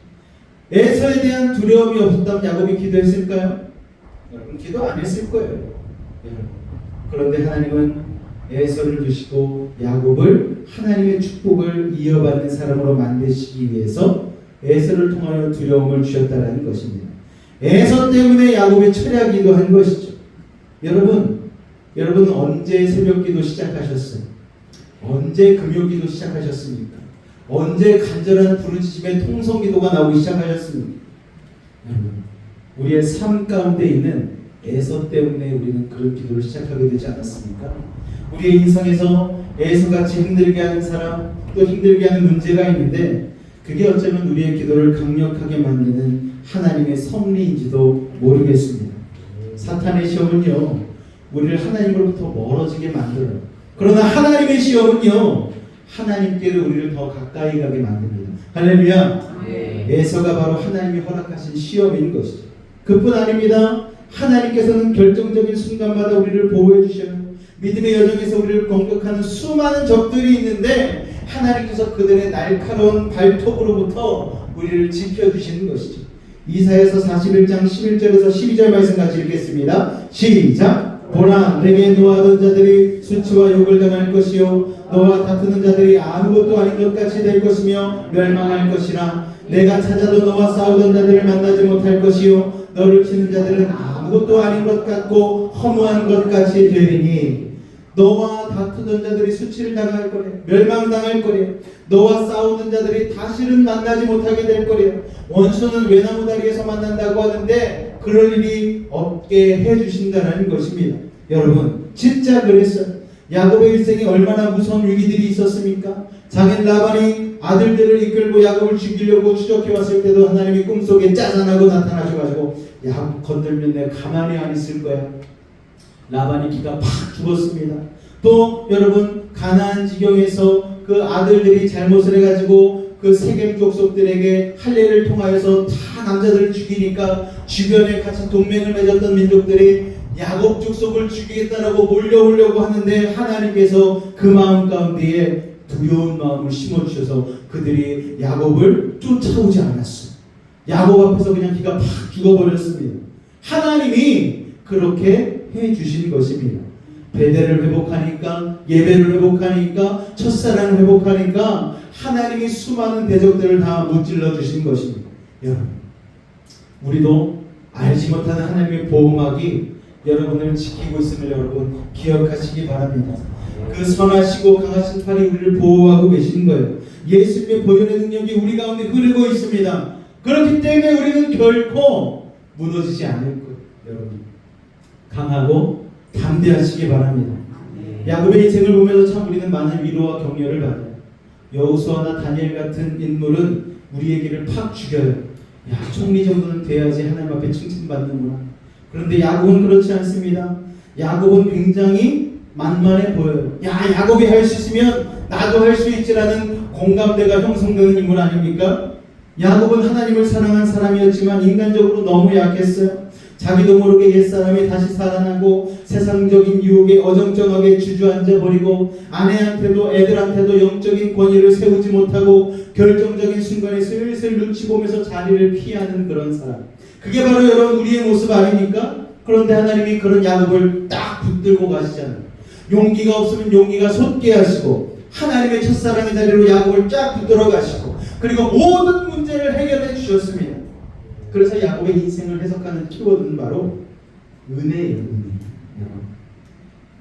S1: 에서에 대한 두려움이 없었다면 야곱이 기도했을까요? 여러분, 기도 안 했을 거예요. 여러분. 그런데 하나님은 에서를 두시고 야곱을 하나님의 축복을 이어받는 사람으로 만드시기 위해서 에서를 통하여 두려움을 주셨다는 것입니다. 에서 때문에 야곱이 철야기도 한 것이죠. 여러분 언제 새벽기도 시작하셨어요? 언제 금요기도 시작하셨습니까? 언제 간절한 부르짖음의 통성기도가 나오기 시작하셨습니까? 여러분, 우리의 삶 가운데 있는 에서 때문에 우리는 그런 기도를 시작하게 되지 않았습니까? 우리의 인생에서 에서같이 힘들게 하는 사람, 또 힘들게 하는 문제가 있는데 그게 어쩌면 우리의 기도를 강력하게 만드는 하나님의 섭리인지도 모르겠습니다. 사탄의 시험은요, 우리를 하나님으로부터 멀어지게 만들어요. 그러나 하나님의 시험은요, 하나님께로 우리를 더 가까이 가게 만듭니다. 할렐루야. 에서가 바로 하나님이 허락하신 시험인 것이죠. 그뿐 아닙니다. 하나님께서는 결정적인 순간마다 우리를 보호해 주셔요. 믿음의 여정에서 우리를 공격하는 수많은 적들이 있는데 하나님께서 그들의 날카로운 발톱으로부터 우리를 지켜주시는 것이죠. 이사야서 41장 11절에서 12절 말씀 같이 읽겠습니다. 시작. 보라, 내게 노하던 자들이 수치와 욕을 당할 것이요 너와 다투는 자들이 아무것도 아닌 것 같이 될 것이며 멸망할 것이라. 내가 찾아도 너와 싸우던 자들을 만나지 못할 것이요 너를 치는 자들은 아무것도 아닌 것 같고 허무한 것 같이 되리니 너와 다투던 자들이 수치를 당할 거래, 멸망당할 거래. 너와 싸우던 자들이 다시는 만나지 못하게 될 거래. 원수는 외나무 다리에서 만난다고 하는데 그럴 일이 없게 해주신다는 것입니다. 여러분, 진짜 그랬어요. 야곱의 일생에 얼마나 무서운 위기들이 있었습니까? 장인 라반이 아들들을 이끌고 야곱을 죽이려고 추적해 왔을 때도 하나님이 꿈속에 짜잔하고 나타나셔가지고 야곱 건들면 내가 가만히 안 있을 거야. 라반이 기가 팍 죽었습니다. 또 여러분, 가나안 지경에서 그 아들들이 잘못을 해가지고 그 세겜 족속들에게 할례를 통하여서 다 남자들을 죽이니까 주변에 같이 동맹을 맺었던 민족들이 야곱 족속을 죽이겠다라고 몰려오려고 하는데 하나님께서 그 마음 가운데에 두려운 마음을 심어주셔서 그들이 야곱을 쫓아오지 않았어요. 야곱 앞에서 그냥 기가 팍 죽어버렸습니다. 하나님이 그렇게 해주신 것입니다. 베델을 회복하니까, 예배를 회복하니까, 첫사랑을 회복하니까 하나님이 수많은 대적들을 다 무찔러 주신 것입니다. 여러분, 우리도 알지 못하는 하나님의 보호막이 여러분을 지키고 있음을 여러분 기억하시기 바랍니다. 그 선하시고 강하신 팔이 우리를 보호하고 계신 거예요. 예수님의 보혈의 능력이 우리 가운데 흐르고 있습니다. 그렇기 때문에 우리는 결코 무너지지 않을 거예요. 여러분, 강하고 담대하시기 바랍니다. 야곱의 인생을 보면서 참 우리는 많은 위로와 격려를 받아요. 여호수아나 다니엘 같은 인물은 우리의 길을 팍 죽여요. 야, 총리 정도는 돼야지 하나님 앞에 칭찬받는구나. 그런데 야곱은 그렇지 않습니다. 야곱은 굉장히 만만해 보여요. 야, 야곱이 할 수 있으면 나도 할 수 있지라는 공감대가 형성되는 인물 아닙니까? 야곱은 하나님을 사랑한 사람이었지만 인간적으로 너무 약했어요. 자기도 모르게 옛사람이 다시 살아나고 세상적인 유혹에 어정쩡하게 주저앉아 버리고 아내한테도 애들한테도 영적인 권위를 세우지 못하고 결정적인 순간에 슬슬 눈치 보면서 자리를 피하는 그런 사람. 그게 바로 여러분 우리의 모습 아닙니까? 그런데 하나님이 그런 야곱을 딱 붙들고 가시잖아요. 용기가 없으면 용기가 솟게 하시고 하나님의 첫사랑의 자리로 야곱을 쫙 붙들어 가시고 그리고 모든 문제를 해결해 주셨습니다. 그래서 야곱의 인생을 해석하는 키워드는 바로 은혜예요.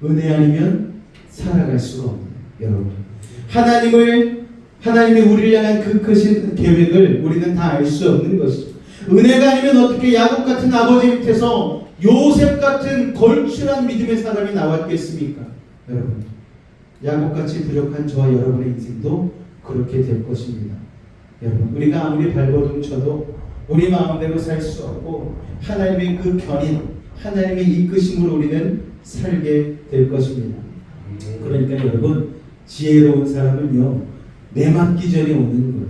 S1: 은혜 아니면 살아갈 수가 없는 여러분. 하나님이 우리를 향한 그 크신 계획을 우리는 다 알 수 없는 것이죠. 은혜가 아니면 어떻게 야곱 같은 아버지 밑에서 요셉 같은 걸출한 믿음의 사람이 나왔겠습니까? 여러분, 야곱같이 부족한 저와 여러분의 인생도 그렇게 될 것입니다. 여러분, 우리가 아무리 발버둥 쳐도 우리 마음대로 살 수 없고 하나님의 그 견인, 하나님의 이끄심으로 우리는 살게 될 것입니다. 그러니까 여러분, 지혜로운 사람은요, 내맞기 전에 오는 거예요.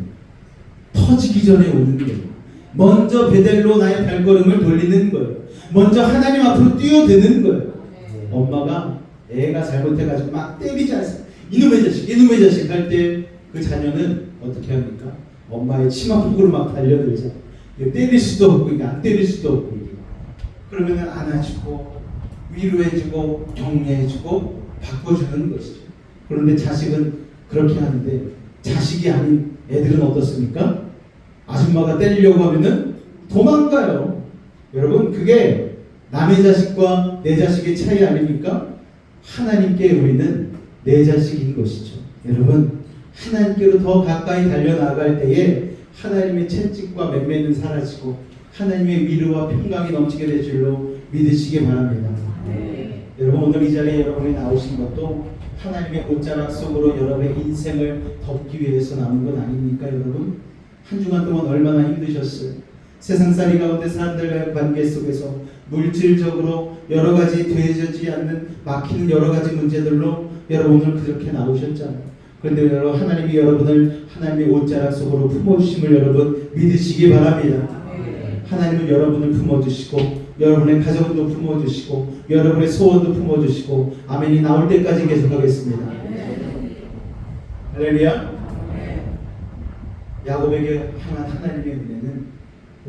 S1: 터지기 전에 오는 거예요. 먼저 베델로 나의 발걸음을 돌리는 거예요. 먼저 하나님 앞으로 뛰어드는 거예요. 엄마가 애가 잘못해가지고 막 때리지 않습니다. 이놈의 자식 할 때 그 자녀는 어떻게 합니까? 엄마의 치마폭으로 막 달려들죠. 때릴 수도 없고 안 때릴 수도 없고 그러면 안아주고 위로해주고 격려해주고 바꿔주는 것이죠. 그런데 자식은 그렇게 하는데 자식이 아닌 애들은 어떻습니까? 아줌마가 때리려고 하면은 도망가요. 여러분, 그게 남의 자식과 내 자식의 차이 아닙니까? 하나님께 우리는 내 자식인 것이죠. 여러분, 하나님께로 더 가까이 달려나갈 때에 하나님의 채찍과 맹매는 사라지고 하나님의 위로와 평강이 넘치게 될 줄로 믿으시기 바랍니다. 여러분, 오늘 이 자리에 여러분이 나오신 것도 하나님의 옷자락 속으로 여러분의 인생을 덮기 위해서 나온 건 아닙니까? 여러분, 한 주간 동안 얼마나 힘드셨어요? 세상살이 가운데 사람들과의 관계 속에서 물질적으로 여러 가지 되어지지 않는 막히는 여러 가지 문제들로 여러분 오늘 그렇게 나오셨잖아요. 그런데 여러분, 하나님이 여러분을 하나님의 옷자락 속으로 품어주심을 여러분 믿으시기 바랍니다. 하나님은 여러분을 품어주시고 여러분의 가정도 품어주시고 여러분의 소원도 품어주시고 아멘이 나올 때까지 계속하겠습니다. 할렐루야. 야곱에게 향한 하나님의 은혜는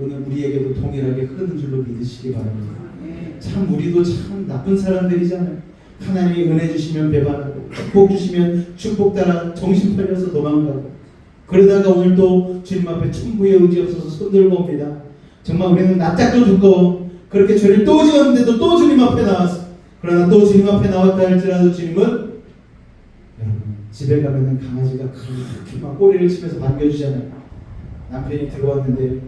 S1: 오늘 우리에게도 동일하게 흐르는 줄로 믿으시기 바랍니다. 참 우리도 참 나쁜 사람들이잖아요. 하나님이 은혜 주시면 배반하고 축복 주시면 축복 따라 정신 팔려서 도망가고 그러다가 오늘 또 주님 앞에 천부의 의지 없어서 손들고 옵니다. 정말 우리는 낯짝도 두꺼워 그렇게 죄를 또 지었는데도 또 주님 앞에 나왔어. 그러나 또 주님 앞에 나왔다 할지라도 주님은 여러분 집에 가면은 강아지가 그렇게 막 꼬리를 치면서 반겨주잖아요. 남편이 들어왔는데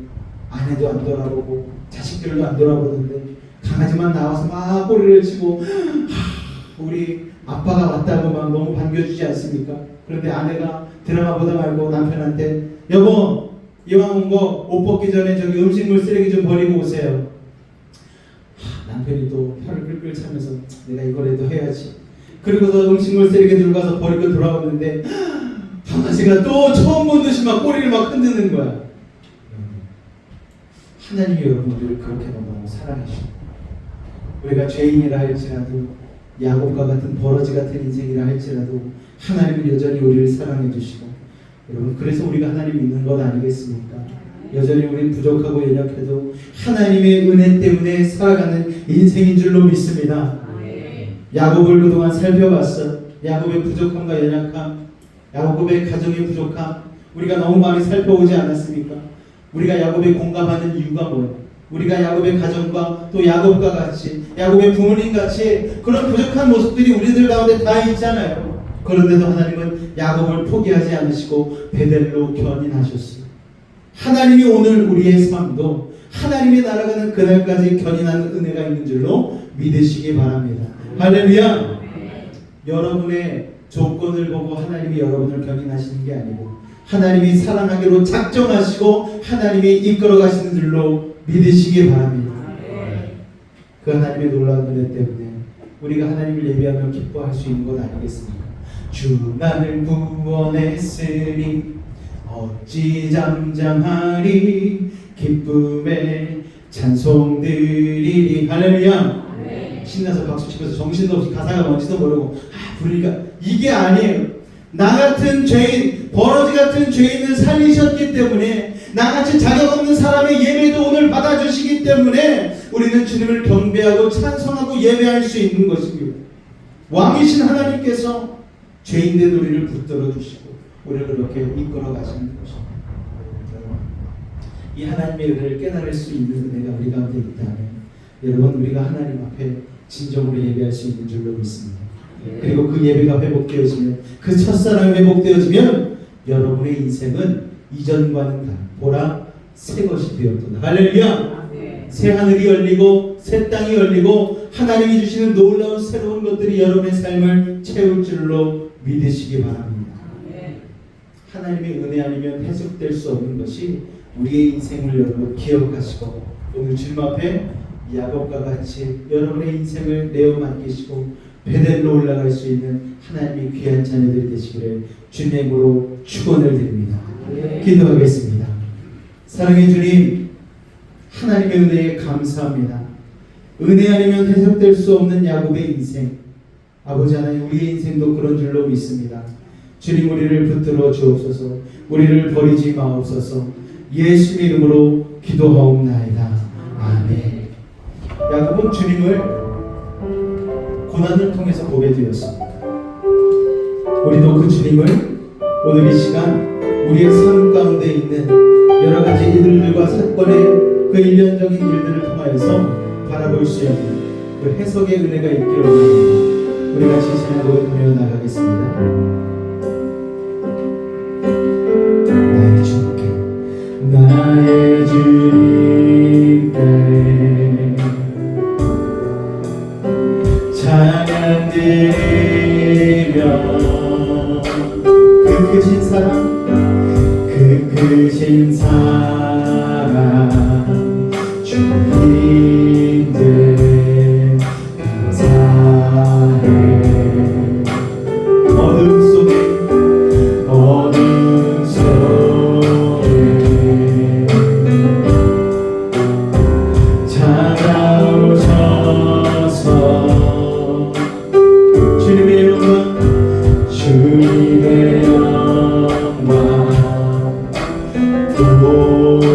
S1: 아내도 안 돌아보고 자식들도 안 돌아보는데 강아지만 나와서 막 꼬리를 치고 우리 아빠가 왔다고 막 너무 반겨주지 않습니까? 그런데 아내가 드라마 보다 말고 남편한테 여보 이왕 온 거 옷 벗기 전에 저기 음식물 쓰레기 좀 버리고 오세요. 남편이 또 혀를 끌끌 차면서 내가 이거라도 해야지. 그리고서 음식물 쓰레기 들고 가서 버리고 돌아오는데 강아지가 또 처음 본 듯이 막 꼬리를 막 흔드는 거야. 하나님이 여러분들을 그렇게 너무 사랑하시고 우리가 죄인이라 할지라도 야곱과 같은 버러지 같은 인생이라 할지라도 하나님은 여전히 우리를 사랑해 주시고, 여러분 그래서 우리가 하나님 믿는 것 아니겠습니까? 여전히 우리는 부족하고 연약해도 하나님의 은혜 때문에 살아가는 인생인 줄로 믿습니다. 야곱을 그동안 살펴봤어. 야곱의 부족함과 연약함, 야곱의 가정의 부족함, 우리가 너무 많이 살펴보지 않았습니까? 우리가 야곱에 공감하는 이유가 뭐예요? 우리가 야곱의 가정과 또 야곱과 같이, 야곱의 부모님 같이 그런 부족한 모습들이 우리들 가운데 다 있잖아요. 그런데도 하나님은 야곱을 포기하지 않으시고 베델로 견인하셨어요. 하나님이 오늘 우리의 삶도 하나님이 날아가는 그날까지 견인하는 은혜가 있는 줄로 믿으시기 바랍니다. 할렐루야. 여러분의 조건을 보고 하나님이 여러분을 견인하시는 게 아니고 하나님이 사랑하기로 작정하시고 하나님이 이끌어 가시는 줄로 믿으시기 바랍니다. 그 하나님의 놀라운 은혜 때문에 우리가 하나님을 예배하며 기뻐할 수 있는 것 아니겠습니까? 주 나를 구원했으니 어찌 잠잠하리, 기쁨에 찬송 드리리. 할렐루야. 신나서 박수 치면서 정신도 없이 가사가 뭔지도 모르고 부르니까 이게 아니에요. 나 같은 죄인, 버러지 같은 죄인을 살리셨기 때문에, 나같이 자격 없는 사람의 예배도 오늘 받아주시기 때문에 우리는 주님을 경배하고 찬송하고 예배할 수 있는 것입니다. 왕이신 하나님께서 죄인된 우리를 붙들어 주시고 우리를 그렇게 이끌어 가시는 것입니다. 이 하나님의 은혜를 깨달을 수 있는 은혜가 우리 가운데 있다면 여러분, 우리가 하나님 앞에 진정으로 예배할 수 있는 줄로 믿습니다. 그리고 그 예배가 회복되어지면, 그 첫사랑이 회복되어지면 여러분의 인생은 이전과는 다른 보라 새 것이 되었도다. 할렐루야. 새 하늘이 열리고 새 땅이 열리고 하나님이 주시는 놀라운 새로운 것들이 여러분의 삶을 채울 줄로 믿으시기 바랍니다. 하나님의 은혜 아니면 해석될 수 없는 것이 우리의 인생을 여러분 기억하시고 오늘 주님 앞에 야곱과 같이 여러분의 인생을 내어 맡기시고 베델로 올라갈 수 있는 하나님의 귀한 자녀들이 되시기를 주님의 이름으로 축원을 드립니다. 기도하겠습니다. 사랑의 주님, 하나님의 은혜에 감사합니다. 은혜 아니면 해석될 수 없는 야곱의 인생, 아버지 하나님, 우리의 인생도 그런 줄로 믿습니다. 주님, 우리를 붙들어 주옵소서. 우리를 버리지 마옵소서. 예수의 이름으로 기도하옵나이다. 아멘. 야곱은 주님을 고난을 통해서 보게 되었습니다. 우리도 그 주님을 오늘 이 시간 우리의 삶 가운데 있는 여러 가지 일들과 사건의 그 일련적인 일들을 통하여서 바라볼 수 있는 그 해석의 은혜가 있기를 원합니다. 우리 같이 찬양으로 부르며 나가겠습니다. 나의 주님께, 나의 주님께 찬양 드리며 그 크신 사랑, 그 크신 사랑 주님들 감사해. 어둠 속에 찾아오셔서 주님의 영광, 주님의 영광 보여주시네.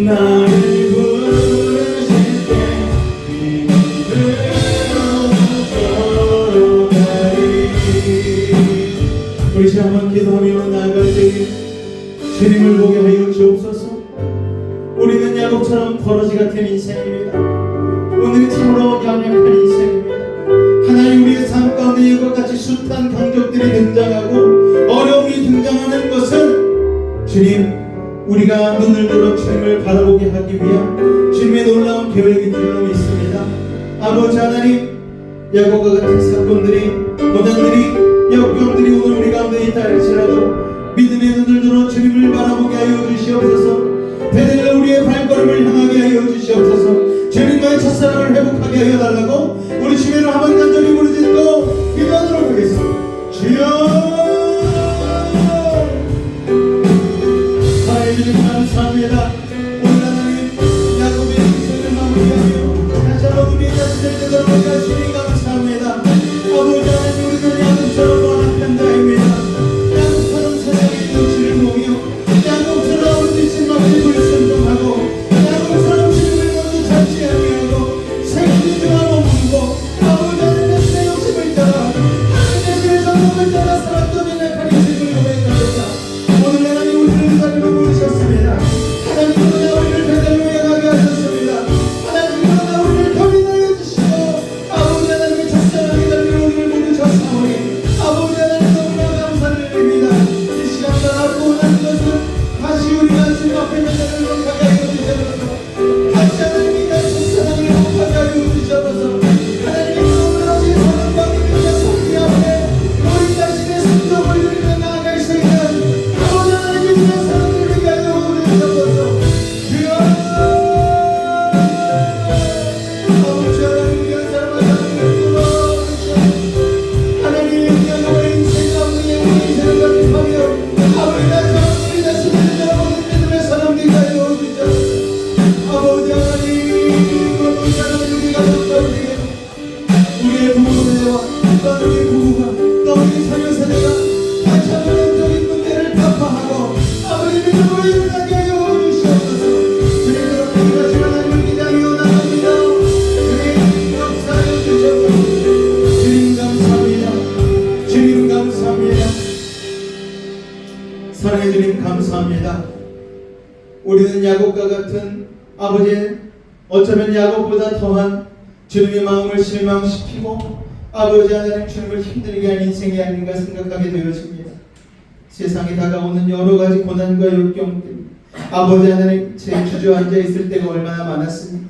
S1: 나를 부르실 때 믿음으로 걸어가리. 우리 시간 한번 기도하며 나아갈 때 주님을 보게 하여 주옵소서. 우리는 야곱처럼 버러지 같은 인생입니다. 오늘은 참으로 연약한 인생입니다. 하나님, 우리의 삶 가운데 이것 같이 숱한 강적들이 등장하고 어려움이 등장하는 것은 주님, 우리가 눈을 들어 주님을 바라보게 하기 위한 주님의 놀라운 계획인 줄로 믿습니다. 아버지 하나님, 야곱과 같은 사건들이, 고난들이, 역경들이 오늘 우리 가운데 있다 할지라도 믿음의 눈을 들어 주님을 바라보게 하여 주시옵소서. 대대로 우리의 발걸음을 향하게 하여 주시옵소서. 주님과의 첫사랑을 회복하게 하여 달라고 우리 주님을 한번 간절히 부르짖고 기도하도록 하겠습니다. 주여, 하나님 감사합니다. 오늘 하나님 야곱의 인생을 마무리하며 다시 한번 우리의 자신을 되돌아보게 하시니 감사합니다. 아버지 하나님, 우리는 야곱처럼 완악한 자입니다. 야곱처럼 세상의 눈치를 보며 야곱처럼 부딪힌 막대기를 순종하고 야곱처럼 주님을 먼저 찾지 아니하고 생기지만 머물고 아버지 하나님 자신의 욕심을 따라 하나님 자신의 전통을 따라 살았던 연약한 인생을 고백합니다. 오늘 하나님 우리를 자리로 부르셨습니다. 하나님 그러나 우리를 배달로 향하게 하셨습니다. 하나님 그러나 우리를 견인하여 주시고 아버지 하나님의 첫사랑의 자리로 우리를 부르셨사오니 아버지 하나님 너무나 감사를 드립니다. 이 시간 바라고 원하는 것은 다시 우리가 주님 앞에 배달을 가게 하여 주셔서 다시 하나님이 나의 첫사랑을 회복하게 하여 주셔서 하나님의 너무나 사랑과 믿음과 성리 앞에 우리 자신의 순종을 드리며 나아갈 수 있는 아버지 하나님의 귀한 사랑을 우리가 하여 주셔서 주여, 아버지 하나님 귀한 사랑과 사랑을 하나님의 귀한 우리 인생 가운데 우리 인생을 감립하며 아버지 다시 우리 자신을 바라보는 믿음의 사람 되게 하여 주셔서 아버지 하나님, 그런 사랑을 우리가 쏟아부리게 우리의 부모세대와 또 우리의 부부가 또 우리 자녀 세대가 다시 한번 영적인 문제를 타파하고 아버지 믿음으로 일어나게 하여 주시옵소서. 주님 그렇게 일하시는 하나님을 기대하며 나갑니다. 주님 역사하여 주시옵소서. 주님 감사합니다. 주님 감사합니다. 사랑해 주님 감사합니다. 우리는 야곱과 같은 아버지, 어쩌면 야곱보다 더한 주님의 마음을 실망시키고 아버지 하나님 주님을 힘들게 한 인생이 아닌가 생각하게 되어집니다. 세상에 다가오는 여러 가지 고난과 역경들, 아버지 하나님 제 주저앉아 있을 때가 얼마나 많았습니까?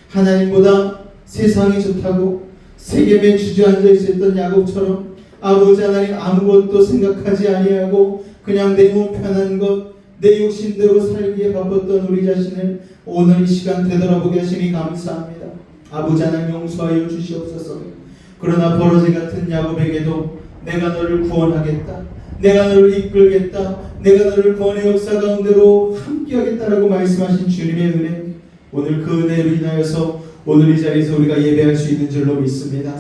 S1: 하나님보다 세상이 좋다고 세겜에 주저앉아 있었던 야곱처럼 아버지 하나님 아무것도 생각하지 아니하고 그냥 내 몸 편한 것, 내 욕심대로 살기에 바빴던 우리 자신을 오늘 이 시간 되돌아보게 하시니 감사합니다. 아버지 하나님 용서하여 주시옵소서. 그러나 버러지 같은 야곱에게도 내가 너를 구원하겠다, 내가 너를 이끌겠다, 내가 너를 구원의 역사 가운데로 함께하겠다라고 말씀하신 주님의 은혜, 오늘 그 은혜로 인하여서 오늘 이 자리에서 우리가 예배할 수 있는 줄로 믿습니다.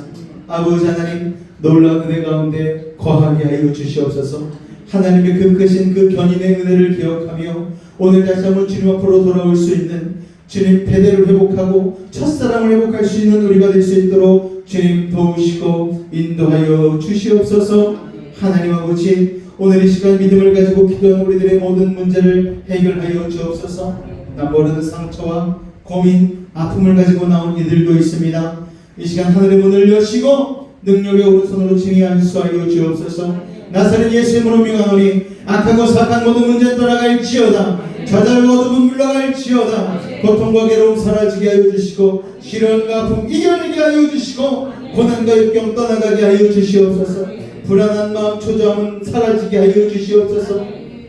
S1: 아버지 하나님 놀라운 은혜 가운데 거하게 하여 주시옵소서. 하나님의 그 크신 그 견인의 은혜를 기억하며 오늘 다시 한번 주님 앞으로 돌아올 수 있는, 주님 패대를 회복하고 첫사랑을 회복할 수 있는 우리가 될 수 있도록 주님 도우시고 인도하여 주시옵소서. 하나님 아버지, 오늘 이 시간 믿음을 가지고 기도하는 우리들의 모든 문제를 해결하여 주옵소서. 남모르는 상처와 고민, 아픔을 가지고 나온 이들도 있습니다. 이 시간 하늘의 문을 여시고 능력의 오른손으로 친히 안수하여 주옵소서. 나사렛 예수의 이름으로 명하노니 악하고 사악한 모든 문제 떠나갈지어다. 좌절과 어둠은 물러갈지어다. 고통과 괴로움 사라지게 하여 주시고 시련과 아픔 이겨내게 하여 주시고 고난과 역경 떠나가게 하여 주시옵소서. 불안한 마음 초조함은 사라지게 하여 주시옵소서.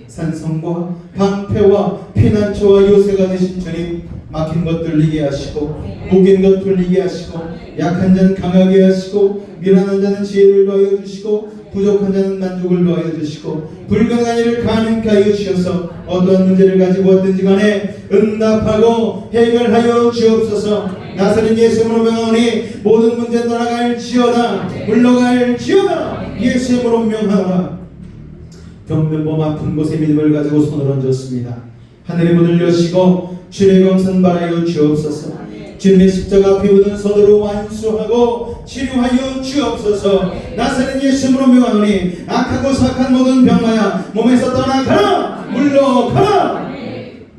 S1: 산성과 방패와 피난처와 요새가 되신 주님, 막힌 것 뚫리게 하시고 목인 것 풀리게 하시고 약한 자는 강하게 하시고 미련한 자는 지혜를 더하여 주시고 부족한 자는 만족을 더하여 주시고 불가능한 일을 가능케 하여 주셔서 어떠한 문제를 가지고 왔든지 간에 응답하고 해결하여 주옵소서. 나사렛 예수 이름으로 명하노니 모든 문제 떠나갈지어다. 물러갈지어다. 예수 이름으로 명하노라. 병든 몸 아픈 곳에 믿음을 가지고 손을 얹었습니다. 하늘의 문을 여시고 주의 검선 바라여 주옵소서. 주님의 십자가 배우는 손으로 완수하고 치료하여 주옵소서. 나사렛 예수님으로 명하노니 악하고 사악한 모든 병마야 몸에서 떠나가라. 물러가라.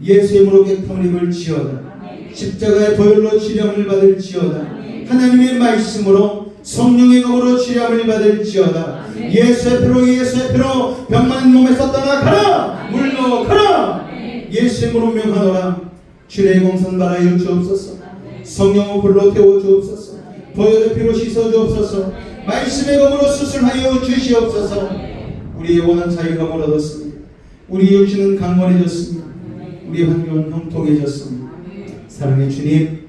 S1: 예수의 이름으로 깨끗함을 입을지어다. 십자가의 보혈로 치료함을 받을지어다. 하나님의 말씀으로 성령의 검으로 치료함을 받을지어다. 예수의 피로 병 많은 몸에서 떠나가라. 물러가라. 예수의 이름으로 명하노라. 주의 공선 바라여 주옵소서. 성령의 불로 태워 주옵소서. 보혈의 피로 씻어 주옵소서. 말씀의 검으로 수술하여 주시옵소서. 우리의 영혼은 자유감을 얻었습니다. 우리 육신은 강건해졌습니다. 우리 환경은 형통해졌습니다. 사랑의 주님,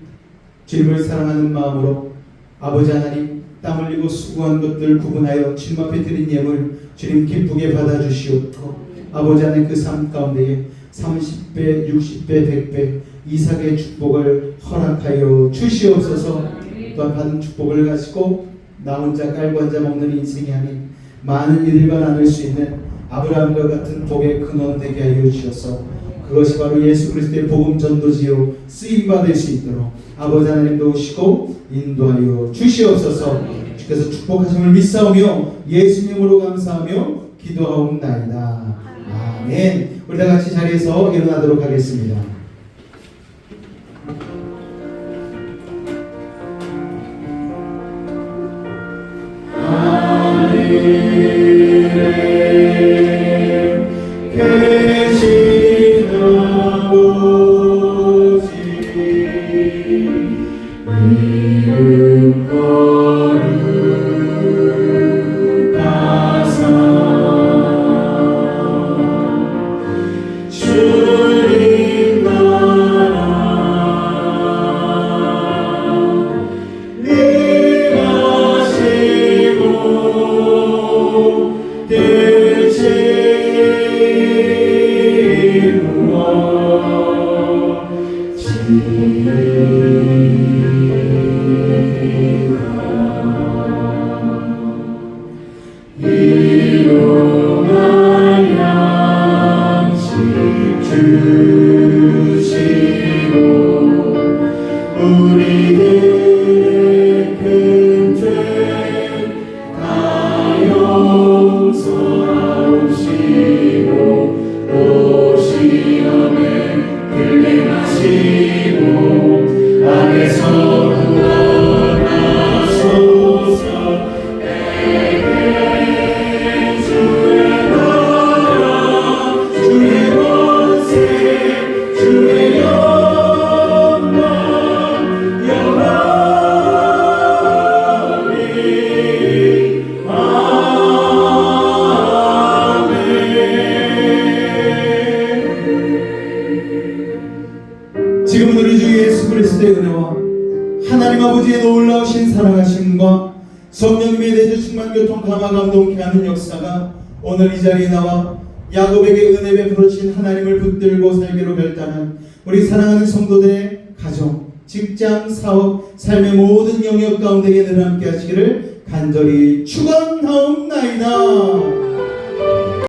S1: 주님을 사랑하는 마음으로 아버지 하나님 땀 흘리고 수고한 것들 구분하여 주님 앞에 드린 예물 주님 기쁘게 받아주시옵고, 아버지 하나님 그 삶 가운데에 30배, 60배, 100배 이삭의 축복을 허락하여 주시옵소서. 또한 받은 축복을 가지고 나 혼자 깔고 앉아 먹는 인생이 아닌 많은 이들과 나눌 수 있는 아브라함과 같은 복의 근원 되게 하여 주셔서 그것이 바로 예수 그리스도의 복음 전도지요 쓰임 받을 수 있도록 아버지 하나님 도우시고 인도하여 주시옵소서. 주께서 축복하심을 믿사오며 예수님으로 감사하며 기도하옵나이다. 아멘. 우리 다 같이 자리에서 일어나도록 하겠습니다. 지금 우리 주 예수 그리스도의 은혜와 하나님 아버지의 놀라우신 사랑하심과 성령님의 내주 충만 교통 감화 감동케 하는 역사가 오늘 이 자리에 나와 야곱에게 은혜 베풀어주신 하나님을 붙들고 살기로 결단한 우리 사랑하는 성도들의 가정, 직장, 사업, 삶의 모든 영역 가운데 늘 함께 하시기를 간절히 축원하옵나이다.